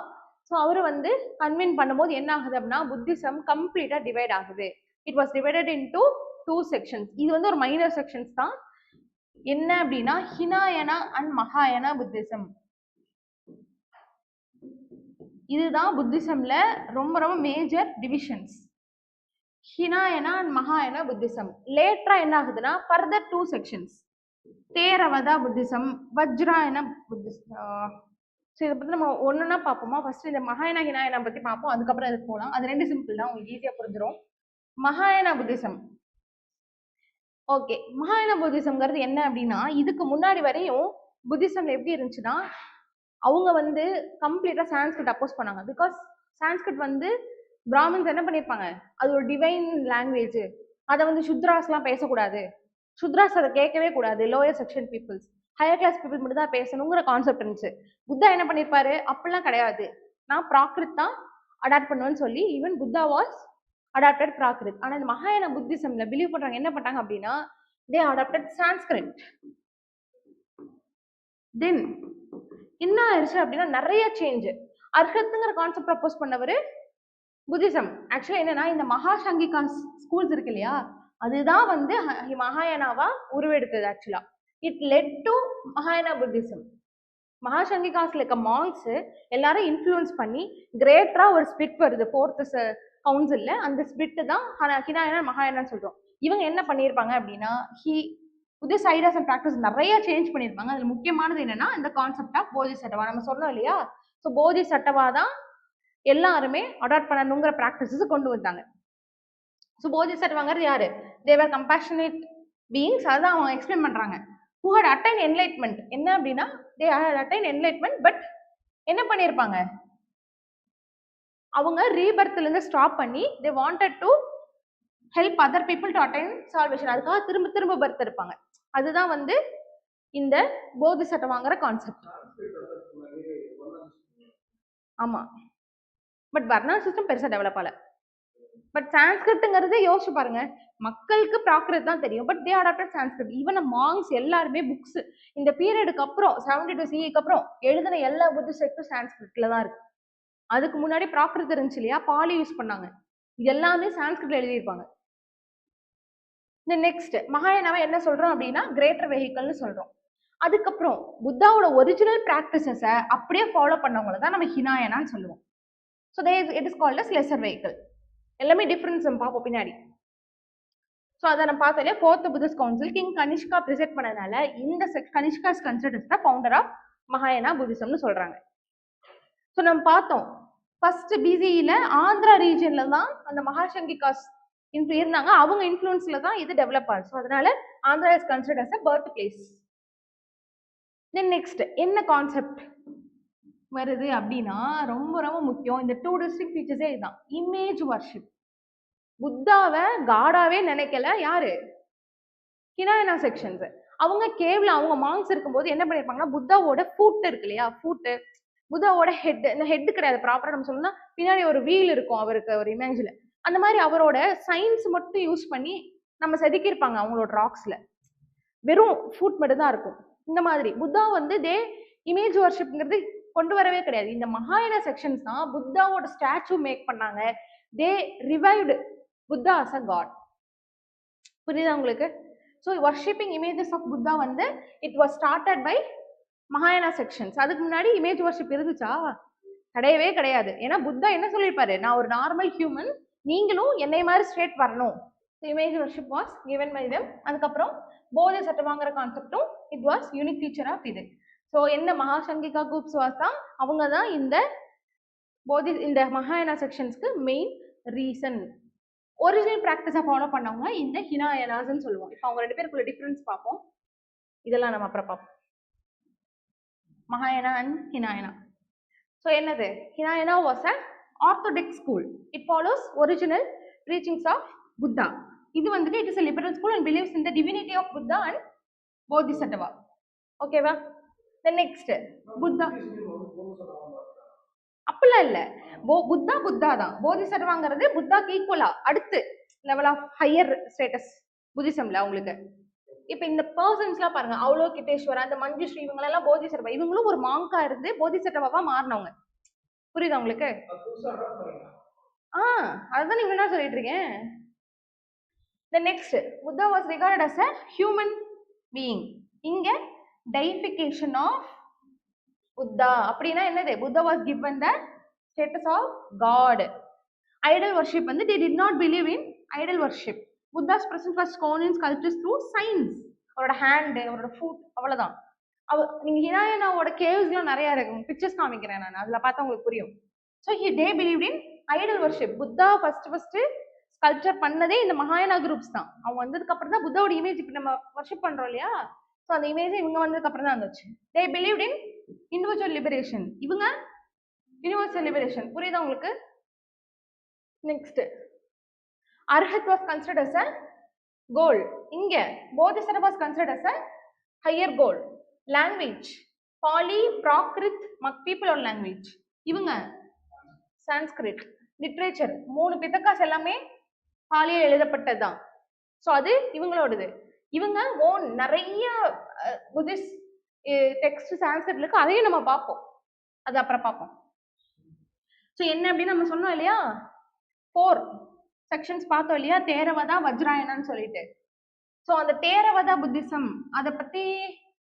ஸோ அவர் வந்து கன்வென்ட் பண்ணும்போது என்ன ஆகுது அப்படின்னா புத்திசம் கம்ப்ளீட்டா டிவைட் ஆகுது. It was divided into 2 sections. இது வந்து ஒரு மைனர் செக்ஷன்ஸ் தான். என்ன அப்படின்னா ஹினாயனா அண்ட் மகாயனா புத்திசம். இதுதான் புத்திசம்ல ரொம்ப ரொம்ப மேஜர் டிவிஷன்ஸ். ஹினாயனா அண்ட் மகாயனா புத்திசம். லேட்டரா என்ன ஆகுதுன்னா further 2 sections, Theravada Buddhism, Vajrayana Buddhism. So இதை பத்தி நம்ம ஒண்ணுன்னா பார்ப்போமா? ஃபர்ஸ்ட் இந்த மகாயனா ஹினாயனா பத்தி பார்ப்போம், அதுக்கப்புறம் இதுக்கு போகலாம். அது ரெண்டு சிம்பிள் தான், உங்களுக்கு ஈஸியா புரிஞ்சிடும். மகாயனா புத்திசம். ஓகே, மகாயனா புத்திசம்ங்கிறது என்ன அப்படின்னா இதுக்கு முன்னாடி வரையும் புத்திசம்ல எப்படி இருந்துச்சுன்னா அவங்க வந்து கம்ப்ளீட்டா சான்ஸ்கிரிட் அப்போஸ் பண்ணாங்க. பிகாஸ் சான்ஸ்கிரிட் வந்து பிராமின்ஸ் என்ன பண்ணியிருப்பாங்க, அது ஒரு டிவைன் லாங்குவேஜ், அதை வந்து சுத்ராஸ்லாம் பேசக்கூடாது, சுத்ராஸ் அதை கேட்கவே கூடாது, lower section peoples, higher class people மட்டும் தான் பேசணுங்கிற கான்செப்ட் இருந்துச்சு. புத்தா என்ன பண்ணியிருப்பாரு, அப்படிலாம் கிடையாது, நான் பிராகிருத் தான் அடாப்ட் பண்ணுவேன்னு சொல்லி even Buddha was adopted Prakrit. ஆனால் இந்த மகாயானா புத்திசம்ல பிலீவ் பண்றாங்க என்ன பண்ணாங்க அப்படின்னா தே அடாப்டட் சான்ஸ்கிரிட். தென் என்ன ஆயிடுச்சு அப்படின்னா நிறைய சேஞ்ச். அர்ஹத்துங்கிற கான்செப்ட் ப்ரப்போஸ் பண்ணவர் புத்திசம். ஆக்சுவலா என்னன்னா இந்த மகாசங்கிகா ஸ்கூல்ஸ் இருக்கு இல்லையா, அதுதான் வந்து மகாயானாவா உருவெடுத்தது. ஆக்சுவலா இட் லெட் டு மகாயானா புத்திசம். மகாசங்கிகாஸ்ல இருக்க மாங்ஸ் எல்லாரும் இன்ஃப்ளூயன்ஸ் பண்ணி கிரேட்டரா ஒரு ஸ்பிட் வருது ஃபோர்த் கவுன்சில்ல. அந்த ஸ்பிட் தான் ஹினாயனா மகாயானான்னு சொல்றோம். இவங்க என்ன பண்ணியிருப்பாங்க அப்படின்னா புத்திஸ்ட் ஐடியாஸ் அண்ட் ப்ராக்டிஸ் நிறைய சேஞ்ச் பண்ணியிருப்பாங்க. அதுல முக்கியமானது என்னன்னா இந்த கான்செப்ட் ஆஃப் போதி சட்டவா. நம்ம சொன்னோம் இல்லையா, ஸோ போதி சட்டவா தான் எல்லாருமே அடாப்ட் பண்ணணுங்கிற ப்ராக்டிசஸ் கொண்டு வந்தாங்க. ஸோ போதி சட்டவாங்கிறது யாரு? தேவர் கம்பேஷனேட் பீயிங்ஸ். அதுதான் அவங்க எக்ஸ்பிளைன் பண்றாங்க. who had attained enlightenment. என்ன அப்படின்னா they had attained enlightenment, but என்ன பண்ணியிருப்பாங்க, அவங்க ரீபர்த்ல இருந்து ஸ்டாப் பண்ணி they wanted to help other people to attain salvation. அதுக்காக திரும்ப திரும்ப பர்த் இருப்பாங்க. அதுதான் வந்து இந்த போதி சட்டவாங்கிற கான்செப்ட். ஆமா, பட் வர்ணா சிஸ்டம் பெருசா டெவலப் ஆகல. பட் சான்ஸ்கிரிட்ங்கிறது யோசிச்சு பாருங்க, மக்களுக்கு பிராகிருத் தான் தெரியும், but they adopted Sanskrit. Even monks எல்லாருமே புக்ஸ் இந்த பீரியடுக்கு அப்புறம் 72 CE அப்புறம் எழுதின எல்லா புத்திஸ்ட் டெக்ஸ்டும் சான்ஸ்கிரிட்ல தான் இருக்கு. அதுக்கு முன்னாடி பிராகிருத் இருந்துச்சு இல்லையா, பாலி யூஸ் பண்ணாங்க, இது எல்லாமே சான்ஸ்கிரிட்ல எழுதியிருப்பாங்க. இந்த நெக்ஸ்ட் மகாயானாவை என்ன சொல்றோம் அப்படின்னா கிரேட்டர் வெஹிக்கல்னு சொல்றோம். அதுக்கப்புறம் புத்தாவோட ஒரிஜினல் பிராக்டிசஸை அப்படியே ஃபாலோ பண்ணவங்கள தான் நம்ம ஹினாயனான்னு சொல்லுவோம். So it is called as lesser vehicle. எல்லாமே டிஃபரன்ஸ் நம்ம பார்ப்போம் பின்னாடி. ஸோ அதை நம்ம பார்த்தோம், fourth Buddhist council king Kanishka present பண்ணதுனால இந்த Kanishka is considered the founder of மகாயானா புத்திசம்னு சொல்றாங்க. ஸோ நம்ம பார்த்தோம் ஃபர்ஸ்ட் பிசிஇல ஆந்திரா ரீஜன்ல தான் அந்த மகாசங்கிகாஸ் இருந்தாங்க, அவங்க இன்ஃப்ளூயன்ஸ்ல தான் இது டெவலப் ஆச்சு. ஸோ அதனால Andhra is considered as a birth place. Then next என்ன கான்செப்ட் வருது அப்படின்னா ரொம்ப ரொம்ப முக்கியம். இந்த 2 டிஸ்ட்ரிக்ட் ஃபீச்சர்ஸே இதுதான். Image worship. புத்தாவை காடாவே நினைக்கல யாரு, ஹினாயனா செக்ஷன்ஸ். அவங்க கேவ்ல அவங்க மாங்ஸ் இருக்கும்போது என்ன பண்ணிருப்பாங்கன்னா புத்தாவோட ஃபுட் இருக்கு இல்லையா, ஃபுட்டு புத்தாவோட ஹெட், இந்த ஹெட் கிடையாது ப்ராப்பரா நம்ம சொல்லணும்னா பின்னாடி ஒரு வீல் இருக்கும் அவருக்கு ஒரு இமேஜ்ல, அந்த மாதிரி அவரோட சயின்ஸ் மட்டும் யூஸ் பண்ணி நம்ம செதுக்கியிருப்பாங்க அவங்களோட ராக்ஸ்ல, வெறும் ஃபுட் மட்டும் தான் இருக்கும். இந்த மாதிரி புத்தா வந்து இமேஜ் வர்ஷிப்ங்கிறது கொண்டு வரவே கிடையாது. இந்த மகாயானா செக்ஷன்ஸ் தான் புத்தாவோட ஸ்டாச்சு மேக் பண்ணாங்க. They revived Buddha as a god. புரியுதா உங்களுக்கு? So worshipping images of Buddha வந்து இட் வாஸ் ஸ்டார்டட் பை மகாயானா செக்ஷன்ஸ். அதுக்கு முன்னாடி இமேஜ் வர்ஷிப் இருந்துச்சா? கிடையவே கிடையாது. ஏன்னா புத்தா என்ன சொல்லியிருப்பாரு, நான் ஒரு நார்மல் ஹியூமன், நீங்களும் என்னை மாதிரி ஸ்ட்ரேட் வரணும். Image worship was given by them. அதுக்கப்புறம் போதி சட்டவாங்கிற கான்செப்டும் it was unique teacher of இது. ஸோ என்ன மகாசங்கிகா குரூப்ஸ் வாஸ் தான், அவங்க தான் இந்த மகாயானா செக்ஷன்ஸ்க்கு மெயின் ரீசன். ஒரிஜினல் ப்ராக்டிஸை ஃபாலோ பண்ணவங்க இந்த ஹினாயனாஸ்ன்னு சொல்லுவோம். இப்போ அவங்க ரெண்டு பேருக்குள்ள டிஃபரன்ஸ் பார்ப்போம். இதெல்லாம் நம்ம அப்புறம் பார்ப்போம். மகாயானா அண்ட் ஹினாயனா. ஸோ என்னது, Hinayana was a orthodox school. It follows original teachings of Buddha. இது வந்துட்டு it is a liberal school and believes in the divinity of Buddha and Bodhisattva. ஓகேவா? The next புத்தா அப்படிலாம் இல்ல, புத்தா தான். போதிசட்டவாங்கிறது புத்தாக்கு ஈக்குவலா அடுத்து லெவல் ஆஃப் ஹையர் ஸ்டேட்டஸ் புத்திசம்ல உங்களுக்கு. இப்ப இந்த பர்சன்ஸ்லாம் பாருங்க, அவலோகிதேஸ்வரா, அந்த மஞ்சுஸ்ரீ, இவங்க எல்லாம் போதிசட்டவா, இவங்களும் ஒரு மாங்கா இருந்து போதிசட்டவாவா மாறினவங்க. புரியுதா உங்களுக்கு? அதுதான் நீங்க என்ன சொல்லிட்டு இருக்கேன். The next, Buddha was regarded as a human being. இங்க deification of Buddha அப்படின்னா என்னது, Buddha was given the status of God. Idol worship வந்து they did not believe in idol worship. Buddha's presence was shown in sculptures through signs. அவரோட ஹேண்ட், அவரோட ஃபுட், அவ்வளவுதான். நீங்க ஹினாயனாவோட கேவ்ஸ்லாம் நிறைய இருக்கு, பிக்சர்ஸ் காமிக்கிறேன் நான், அதுல பார்த்தா உங்களுக்கு புரியும். So they believed in idol worship. Buddha first culture பண்ணதே இந்த மகாயானா குரூப்ஸ் தான். அவங்க வந்ததுக்கு அப்புறம் தான் புத்தாவோட இமேஜ் இப்ப நம்ம வர்ஷிப் பண்றோம் இல்லையா, ஸோ அந்த இமேஜ் இவங்க வந்ததுக்கு அப்புறம் தான் வந்துச்சு. They believed in individual liberation, இவங்க யூனிவர்சல் லிபரேஷன். புரியுதா உங்களுக்கு? Next, Arhat was considered as a goal. இங்க Bodhisattva was considered as a higher goal. Language Pali, Prakrit, people are language. இவங்க சான்ஸ்கிரிட். லிட்ரேச்சர் 3 பிதக்காஸ் எல்லாமே பாலியே எழுதப்பட்டதுதான். ஸோ அது இவங்களோடது. இவங்க ஓன் நிறைய புத்திஸ்ட் டெக்ஸ்ட் சான்ஸ்கிரிட்ல இருக்கு, அதையும் நம்ம பார்ப்போம், அது அப்புறம் பார்ப்போம். ஸோ என்ன அப்படின்னு நம்ம சொன்னோம் இல்லையா, 4 செக்ஷன்ஸ் பார்த்தோம் இல்லையா, தேரவதா, வஜ்ராயனான்னு சொல்லிட்டு. ஸோ அந்த தேரவதா புத்திசம் அதை பத்தி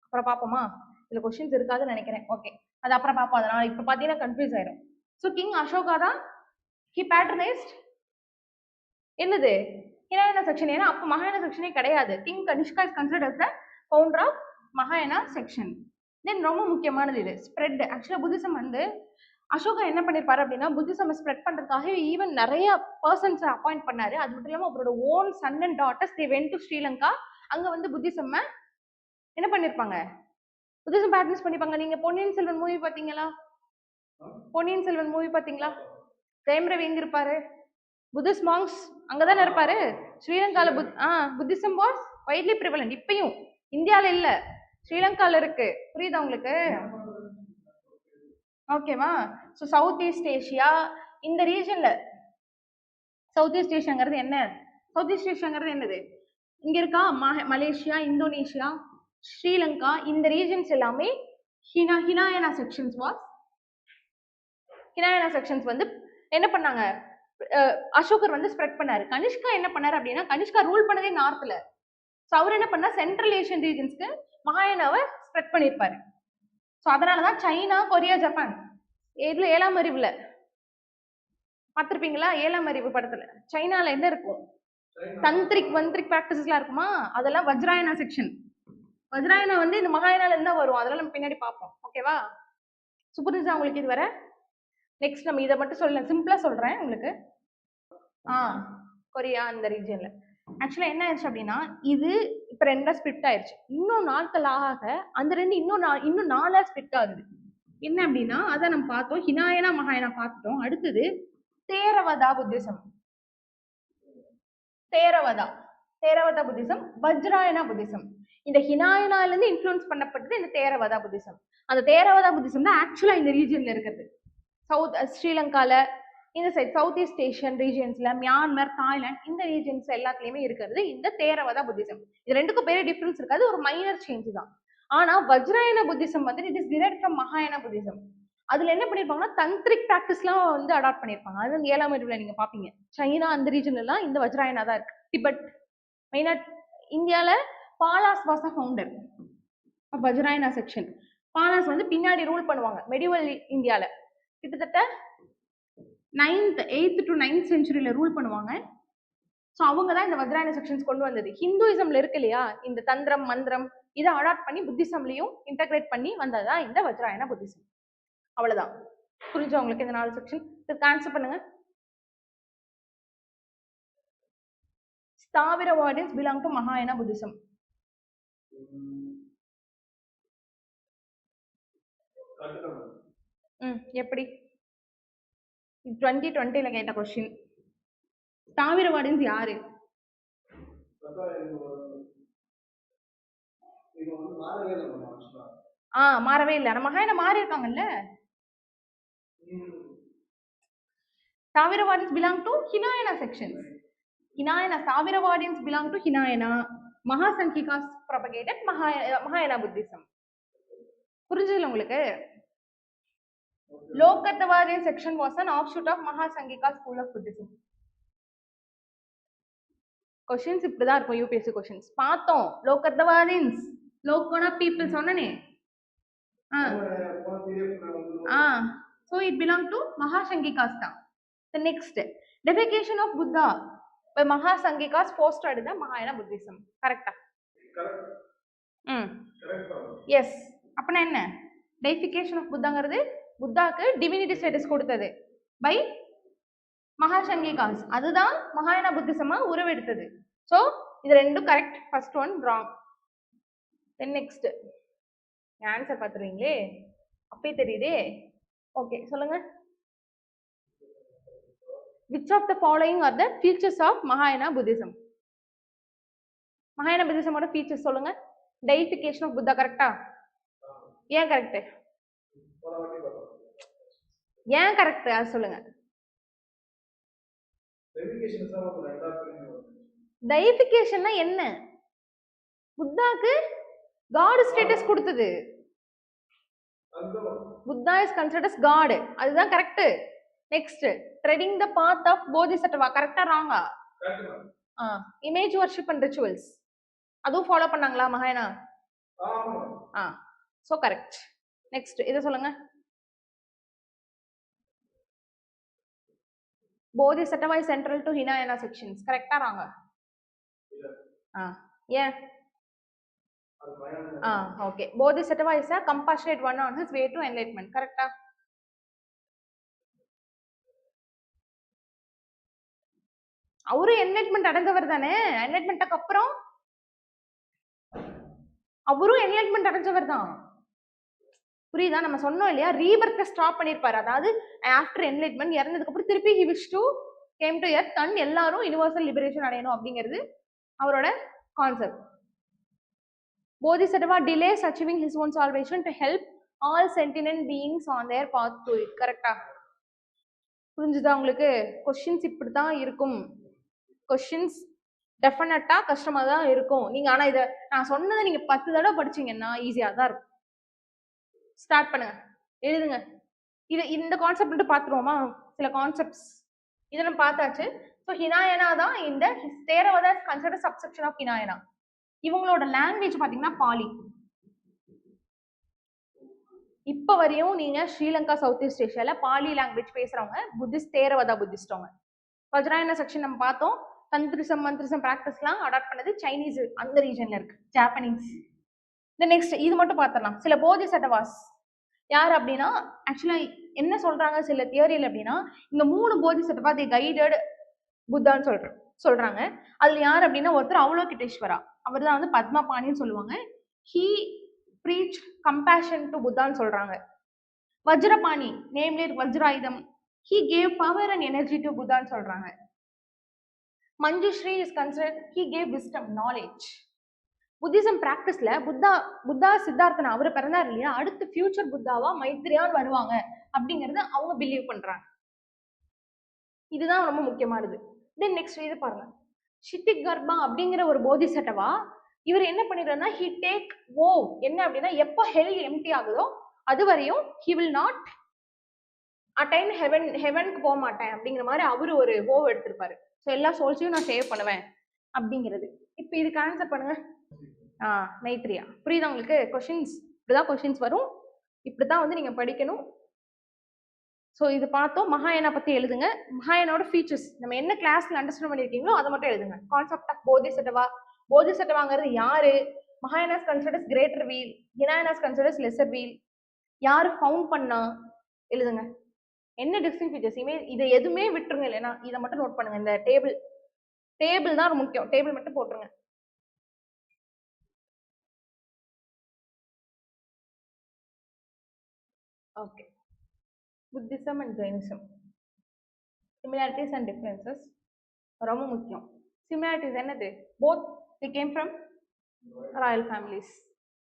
அப்புறம் பார்ப்போமா? இதுல கொஸ்டின்ஸ் இருக்காதுன்னு நினைக்கிறேன். ஓகே, அது அப்புறம் பார்ப்போம். அதனால இப்ப பாத்தீங்கன்னா கன்ஃபியூஸ் ஆயிரும். ஸோ கிங் அசோகா தான் he patronized என்னது ஹினாயனா செக்ஷன். ஏன்னா அப்ப மகாயானா செக்ஷனே கிடையாது. King Kanishka is considered as the founder of மகாயானா செக்ஷன். தென் ரொம்ப முக்கியமானது இது ஸ்ப்ரெட். ஆக்சுவலா புத்திசம் வந்து அசோகா என்ன பண்ணிருப்பாரு அப்படின்னா, புத்திசம் ஸ்ப்ரெட் பண்றதுக்காக ஈவன் நிறைய பர்சன்ஸ் அப்பாயிண்ட் பண்ணாரு. அது மட்டும் இல்லாம அவரோட own Sun and daughters they went to Sri Lanka. அங்க வந்து புத்திசம் என்ன பண்ணிருப்பாங்க, புத்திசம் பேட்ரனைஸ் பண்ணிப்பாங்க. நீங்க பொன்னியின் செல்வன் மூவி பாத்தீங்களா? பொன்னியின் செல்வன் மூவி பாத்தீங்களா? ஜெயம் ரவி எங்க இருப்பாரு? புத்திஸ்ட் மாங்ஸ் அங்கதானே இருப்பாரு. ஸ்ரீலங்கால புத்திசம் வாஸ் வைட்லி பிரிவலண்ட். இப்பயும் இந்தியால இல்ல, ஸ்ரீலங்கால இருக்கு. புரியுதா உங்களுக்கு? ஓகேவா? ஸோ சவுத் ஈஸ்ட் ஏஷியா, இந்த ரீஜன்ல சவுத் ஈஸ்ட் ஏஷியாங்கிறது என்ன? சவுத் ஈஸ்ட் ஏஷியாங்கிறது என்னது? இங்க இருக்கா மலேசியா, இந்தோனேஷியா, ஸ்ரீலங்கா, இந்த ரீஜன்ஸ் எல்லாமே ஹினாயனா செக்ஷன்ஸ் வாஸ். ஹினாயனா செக்ஷன்ஸ் வந்து என்ன பண்ணாங்க, அசோகர் வந்து ஸ்ப்ரெட் பண்ணாரு. கனிஷ்கா என்ன பண்ணாரு அப்படின்னா, கனிஷ்கா ரூல் பண்ணதே நார்த்ல. ஸோ அவர் என்ன பண்ணா, சென்ட்ரல் ஏஷியன் ரீஜன்ஸ்க்கு மகாயானாவை ஸ்ப்ரெட் பண்ணியிருப்பாரு. ஸோ அதனாலதான் சைனா, கொரியா, ஜப்பான், இதுல 7ஆம் அறிவுல பார்த்திருப்பீங்களா? 7ஆம் அறிவு படத்துல சைனால என்ன இருக்கும், தந்திரிக் பிராக்டிசஸ் எல்லாம் இருக்குமா, அதெல்லாம் வஜ்ராயனா செக்ஷன். வஜ்ராயனா வந்து இந்த மகாயானால இருந்தா வரும், அதெல்லாம் நம்ம பின்னாடி பார்ப்போம். ஓகேவா? புரிஞ்சா உங்களுக்கு இது வர? நெக்ஸ்ட் நம்ம இதை மட்டும் சொல்ல சிம்பிளா சொல்றேன் உங்களுக்கு. கொரியா அந்த ரீஜன்ல ஆக்சுவலா என்ன ஆயிடுச்சு அப்படின்னா, இது இப்ப 2 ஸ்பிட் ஆயிடுச்சு. இன்னும் நாட்கள் ஆக அந்த 2 இன்னும் 4 ஸ்பிட் ஆகுது. என்ன அப்படின்னா, அதை நம்ம பார்த்தோம், ஹினாயனா மகாயானா பார்த்துட்டோம். அடுத்தது Theravada Buddhism. Theravada Buddhism, Vajrayana Buddhism. இந்த ஹினாயனால இருந்து இன்ஃப்ளூயன்ஸ் பண்ணப்பட்டது இந்த தேரவதா புத்திசம். அந்த தேரவதா புத்திசம் தான் ஆக்சுவலா இந்த ரீஜன்ல இருக்கிறது. ஸ்ரீலங்கால இந்த சைட் சவுத் ஈஸ்ட் ஏஷியன் ரீஜன்ஸ்ல, மியான்மர், தாய்லாந்து, இந்த ரீஜன்ஸ் எல்லாத்துலயுமே இருக்கிறது இந்த தேரவதா புத்திசம். இது ரெண்டுக்கும் பெரிய டிஃபரன்ஸ் இருக்காது, ஒரு மைனர் சேஞ்ச் தான். ஆனா வஜ்ராயன புத்திசம் வந்து இட் இஸ் டிரைவ்ட் ஃப்ரம் மகாயானா புத்திசம். அதுல என்ன பண்ணிருப்பாங்கன்னா, தந்திரிக் பிராக்டிஸ்லாம் வந்து அடாப்ட் பண்ணிருப்பாங்க. அது வந்து 7ஆம் அறிவுல நீங்க பாப்பீங்க. சைனா அந்த ரீஜன்ல எல்லாம் இந்த வஜ்ராயனா தான் இருக்கு. டிபெட் மெயினா இந்தியால Palas was a founder Vajrayana section. Palas வந்து பின்னாடி ரூல் பண்ணுவாங்க மெடிவல் இந்தியால. கிட்டத்தட்ட 8th to 9th செஞ்சுரியில ரூல் பண்ணுவாங்க. ஸோ அவங்க தான் இந்த வஜ்ராயன செக்ஷன்ஸ் கொண்டு வந்தது. ஹிந்துயிசம்ல இருக்கு இல்லையா இந்த தந்திரம் மந்திரம் இதை அடாப்ட் பண்ணி புத்திசம்லையும் இன்டகிரேட் பண்ணி வந்ததுதான் இந்த வஜ்ராயன புத்திசம். அவ்வளவுதான். புரிஞ்சா உங்களுக்கு இந்த 4 செக்ஷன்? இதுக்கு ஆன்சர் பண்ணுங்க. Sthaviravadins belong to Mahayana Buddhism. எப்படி 2020ல கேட்ட கொஸ்டின். ஸ்தாவிரவாடின்ஸ் யாரு? மாறவே இல்லை. நம்ம மகாயன மாறி இருக்காங்கல்ல. ஸ்தாவிரவாடின்ஸ் belong to Hinayana sections. Hinayana Sthaviravadins belong to Hinayana. Mahasankikas propagated Mahayana Buddhism. புரிஞ்சுதுல உங்களுக்கு? Lokatavadian section was an offshoot of Mahasangika school of Buddhism. Questions இப்படிதான் இருக்கும் யூபிஎஸ்சி கொஸ்டின்ஸ். பார்த்தோம். லோகத்தவாதின்ஸ் லோகோனா பீப்புள் சொன்னனே. So it belong to Mahasangikas தான். The next defecation of Buddha by Mahasangikas fostered the Mahayana Buddhism. கரெக்ட்டா? எஸ். அப்பனா என்ன? Deification of Buddhaங்கிறது புத்தாக்கு டிவினிட்டி ஸ்டேட்டஸ் கொடுத்தது பை மகாசங்கிகாஸ். அதுதான் மகாயானா புத்திசமா உருவெடுத்தது. ஸோ இது ரெண்டும் correct. First one wrong. Then next answer பார்த்துருவீங்களே அப்பயே தெரியுதே. ஓகே சொல்லுங்க. Which of the following are the features of Mahayana Buddhism? Mahayana Buddhism ஓட features சொல்லுங்க. Deification of Buddha கரெக்டா? ஏன் கரெக்ட்? ஏன் கரெக்ட் அது சொல்லுங்க. Deificationனா என்ன? புத்தாக்கு God ஸ்டேட்டஸ் கொடுத்தது. Buddha is considered as God. அதுதான் correct. Next treading the path of Bodhisattva கரெக்டா ராங்கா? இமேஜ் வர்ஷிப் அண்ட் ரிச்சுவல்ஸ் அதுவும் ஃபாலோ பண்ணாங்களா மகாயனா? So correct. நெக்ஸ்ட் இத சொல்லுங்க. Bodhisattva is central to Hinayana sections கரெக்டா ராங்கா? ஏன்? Okay. Bodhisattva is a compassionate one on his way to enlightenment கரெக்டா? அவரு என்லைட்மெண்ட் அடைஞ்சவர் தானே. என்லைட்மெண்ட்டுக்கு அப்புறம் அவரும் என்லைட்மெண்ட் அடைஞ்சவர் தான். புரியுதா? நம்ம சொன்னோம் இல்லையா ரீபர்த்தை ஸ்டாப் பண்ணிருப்பாரு. அதாவது ஆஃப்டர் என்லைட்மெண்ட் இறந்ததுக்கு அப்புறம் திருப்பி he wish to came to earth and எல்லாரும் யுனிவர்சல் லிபரேஷன் அடையணும் அப்படிங்கிறது அவரோட concept. Bodhisattva delays achieving his own salvation to help all sentient beings on their path to it கரெக்டா? புரிஞ்சுதா உங்களுக்கு? கொஸ்டின்ஸ் இப்படிதான் இருக்கும். கொஸ்டின்ஸ் டெஃபினட்டா கஷ்டமா தான் இருக்கும். நீங்க ஆனா இதை நான் சொன்னதை நீங்க 10 தடவை படிச்சீங்கன்னா ஈஸியா தான் இருக்கும். ஸ்டார்ட் பண்ணுங்க, எழுதுங்க. இது இந்த கான்செப்ட் மட்டும் பார்த்துருவோமா? சில கான்செப்ட்ஸ் இதை நம்ம பார்த்தாச்சு. ஸோ ஹினாயனா தான் இந்த Theravada consider subsection of Hinayana. இவங்களோட லாங்குவேஜ் பாத்தீங்கன்னா பாலி. இப்ப வரையும் நீங்க ஸ்ரீலங்கா சவுத் ஈஸ்ட் ஏஷியால பாலி லாங்குவேஜ் பேசுறவங்க புத்திஸ்ட் தேரவதா புத்திஸ்டவங்க. வஜ்ராயன செக்ஷன் நம்ம பார்த்தோம். தந்திரிசம் மந்திரிசம் பிராக்டிஸ்லாம் அடாப்ட் பண்ணது சைனீஸ் அந்த ரீஜன்ல இருக்கு, ஜாப்பனீஸ். நெக்ஸ்ட் இது மட்டும் பார்த்துடலாம். சில போதிசட்டவாஸ் யார் அப்படின்னா ஆக்சுவலா என்ன சொல்றாங்க சில தியரியில் அப்படின்னா இந்த 3 போதிசட்டவா தி கைடட் புத்தான்னு சொல்றாங்க. அதுல யார் அப்படின்னா ஒருத்தர் அவலோகிதேஸ்வரா, அவர் தான் வந்து பத்மபாணின்னு சொல்லுவாங்க. ஹீ preached compassion to புத்தான்னு சொல்றாங்க. வஜ்ரபாணி நேம்லி வஜ்ராயுதம், he gave power and energy to புத்தான்னு சொல்றாங்க. Manjushri is considered he gave wisdom knowledge. Buddhism பிராக்டிஸ்ல புத்தா சித்தார்த்தனா அவர் பிறந்தார் இல்லையா, அடுத்து ஃபியூச்சர் புத்தாவா மைத்ரேயான் வருவாங்க அப்படிங்கறது அவங்க பிலீவ் பண்றாங்க. இதுதான் ரொம்ப முக்கியமானது. தென் நெக்ஸ்ட் இது பாருங்க. ஷித்திக் கர்ப்பா அப்படிங்கிற ஒரு போதிசட்டவா இவர் என்ன பண்ணிடுறாருன்னா he take vow. என்ன அப்படின்னா எப்போ ஹெல் எம்டி ஆகுதோ அது வரையும் he will not attain heavenக்கு போக மாட்டேன் அப்படிங்கிற மாதிரி அவரு ஒரு vow எடுத்திருப்பாரு. ஸோ எல்லா சோல்ஸையும் நான் சேவ் பண்ணுவேன் அப்படிங்கிறது. இப்போ இதுக்கு ஆன்சர் பண்ணுங்க. மைத்ரியா. புரியுதா உங்களுக்கு? கொஸ்டின்ஸ் இப்படிதான் கொஸ்டின்ஸ் வரும், இப்படிதான் வந்து நீங்க படிக்கணும். ஸோ இது பார்த்தோம். மகாயானா பத்தி எழுதுங்க. மகாயானோட ஃபீச்சர்ஸ் நம்ம என்ன கிளாஸ்ல அண்டர்ஸ்டாண்ட் பண்ணியிருக்கீங்களோ அதை மட்டும் எழுதுங்க. கான்செப்ட் ஆஃப் போதிசட்டவா, போதிசட்டவாங்கிறது யாரு, Mahayanas considers greater wheel, Hinayanas considers lesser wheel, யாரு ஃபவுண்ட் பண்ணா எழுதுங்க. என்ன டிஸ்டிங் ஃபீச்சர்ஸ் இதை எதுவுமே விட்டுருங்க, இல்லைன்னா இதை மட்டும் நோட் பண்ணுங்க. இந்த டேபிள் தான் முக்கியம், டேபிள் மட்டும் போட்டுருங்க. Okay, Buddhism and Jainism, similarities and differences ரொம்ப முக்கியம். similarities என்னது? both they came from royal families,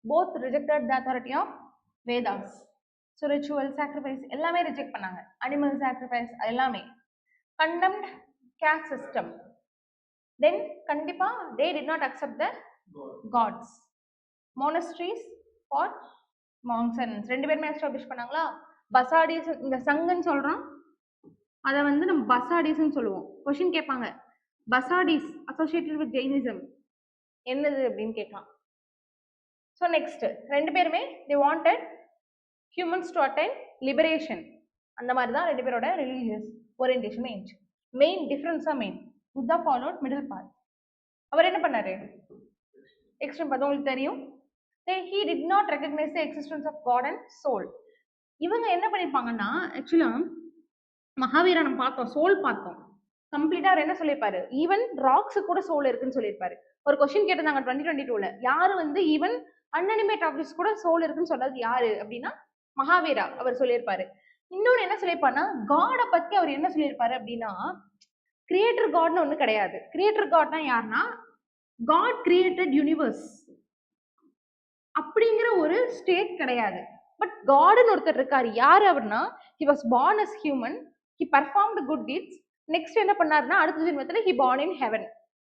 both rejected the authority of Vedas, so ritual sacrifice எல்லாமே ரிஜெக்ட் பண்ணாங்க. animal sacrifice எல்லாமே condemned caste system, then கண்டிப்பா they did not accept the gods, monasteries for monks and nuns ரெண்டு பேருமே எஸ்டாப்ளிஷ் பண்ணாங்களா. பசாடிஸ், இந்த சங்கன்னு சொல்றோம், அதை வந்து நம்ம பசாடிஸ்ன்னு சொல்லுவோம். கொஸ்டின் கேட்பாங்க, பசாடிஸ் அசோசியேட்டட் வித் ஜெயினிசம் என்னது அப்படின்னு கேட்கலாம். ஸோ நெக்ஸ்ட் ரெண்டு பேருமே they wanted humans to attain liberation, அந்த மாதிரி தான் ரெண்டு பேரோட ரிலீஜியஸ் ஓரியன்டேஷன் இருந்துச்சு. மெயின் டிஃபரன்ஸா புத்தா ஃபாலோட் மிடில் பாத். அவர் என்ன பண்ணாரு? எக்ஸ்ட்ரீம் பாத் உங்களுக்கு தெரியும். he did not recognize the existence of God and soul. இவங்க என்ன பண்ணிருப்பாங்கன்னா, ஆக்சுவலா மகாவீரா நம்ம பார்த்தோம், சோல் பார்த்தோம். கம்ப்ளீட்டா அவர் என்ன சொல்லியிருப்பாரு, ஈவன் ராக்ஸ் கூட சோல் இருக்குன்னு சொல்லியிருப்பாரு. ஒரு கொஸ்டின் கேட்டிருந்தாங்க 2022ல, யாரு வந்து ஈவன் அன்அனிமேட் ஆப்ஜெக்ட்ஸ் கூட சோல் இருக்குன்னு சொல்றது யாரு அப்படின்னா மகாவீரா அவர் சொல்லியிருப்பாரு. இன்னொன்னு என்ன சொல்லியிருப்பாருன்னா, காடை பத்தி அவர் என்ன சொல்லியிருப்பாரு அப்படின்னா, கிரியேட்டர் காட்னு ஒண்ணு கிடையாது. கிரியேட்டர் காட்னா யாருன்னா, காட் கிரியேட்டட் யூனிவர்ஸ் அப்படிங்கிற ஒரு ஸ்டேட் கிடையாது. பட் காடுன்னு ஒருத்தர் இருக்காரு. யாரு அப்படின்னா, he was born as human, he performed good deeds, next என்ன பண்ணாருன்னா அடுத்த ஜென்மத்துல he born in heaven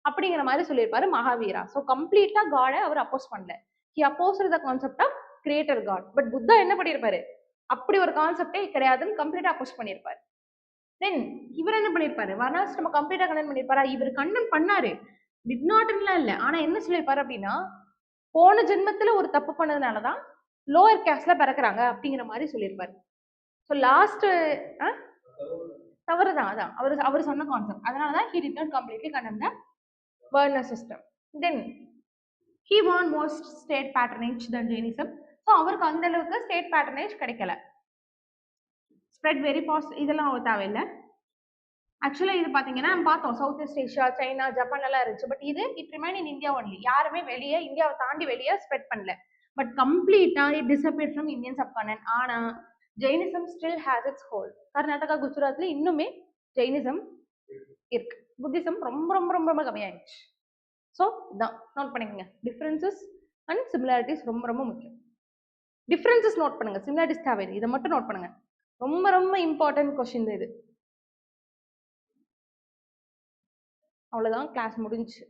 அப்படிங்கிற மாதிரி சொல்லியிருப்பாரு மகாவீரா. ஸோ கம்ப்ளீட்டா காடை அவர் அப்போஸ் பண்ணல. he opposed the concept of creator god. But Buddha என்ன பண்ணியிருப்பாரு, அப்படி ஒரு கான்செப்டே கிடையாதுன்னு கம்ப்ளீட்டா அப்போஸ் பண்ணியிருப்பாரு. தென் இவர் என்ன பண்ணியிருப்பாரு, வர்ணாசிரம கம்ப்ளீட்டா கண்டெம் பண்ணியிருப்பாரா? இவர் கண்டெம் பண்ணாரு, டிட் நாட்லாம் இல்லை. ஆனா என்ன சொல்லியிருப்பாரு அப்படின்னா, போன ஜென்மத்துல ஒரு தப்பு பண்ணதுனாலதான் லோயர் கேஸ்ட்ல பிறக்கிறாங்க அப்படிங்கிற மாதிரி சொல்லியிருப்பாரு. ஸோ லாஸ்ட் தவறுதான், அதான் அவர் சொன்ன கான்செப்ட். அதனாலதான் he did not completely condemn the Varna system. Then he won most state patronage than Jainism. So அவருக்கு அந்த அளவுக்கு ஸ்டேட் பேட்டர்னேஜ் கிடைக்கல. ஸ்ப்ரெட் வெரி ஃபாஸ்ட், இதெல்லாம் தேவையில்லை. ஆக்சுவலா இது பாத்தீங்கன்னா நம்ம பார்த்தோம், south east Asia, China, Japan எல்லாம் இருந்துச்சு. பட் இது it remain in India only. யாருமே வெளியே இந்தியாவை தாண்டி வெளியே ஸ்ப்ரெட் பண்ணல. பட் கம்ப்ளீட்டா it disappeared from Indian subcontinent. ஆனா Jainism still has its hold. Karnataka, குஜராத்ல இன்னுமே ஜெயினிசம் இருக்கு. புத்திசம் ரொம்ப ரொம்ப ரொம்ப ரொம்ப கம்மியாயிடுச்சு. ஸோ இதான் நோட் பண்ணிக்கோங்க. டிஃபரன்சஸ் அண்ட் சிமிலாரிட்டிஸ் ரொம்ப ரொம்ப முக்கியம். டிஃபரன்சஸ் நோட் பண்ணுங்க, சிமிலாரிட்டிஸ் தேவையில்லை. இதை மட்டும் நோட் பண்ணுங்க, ரொம்ப ரொம்ப இம்பார்ட்டன்ட் கொஸ்டின் இது. அவ்வளோதான், கிளாஸ் முடிஞ்சு.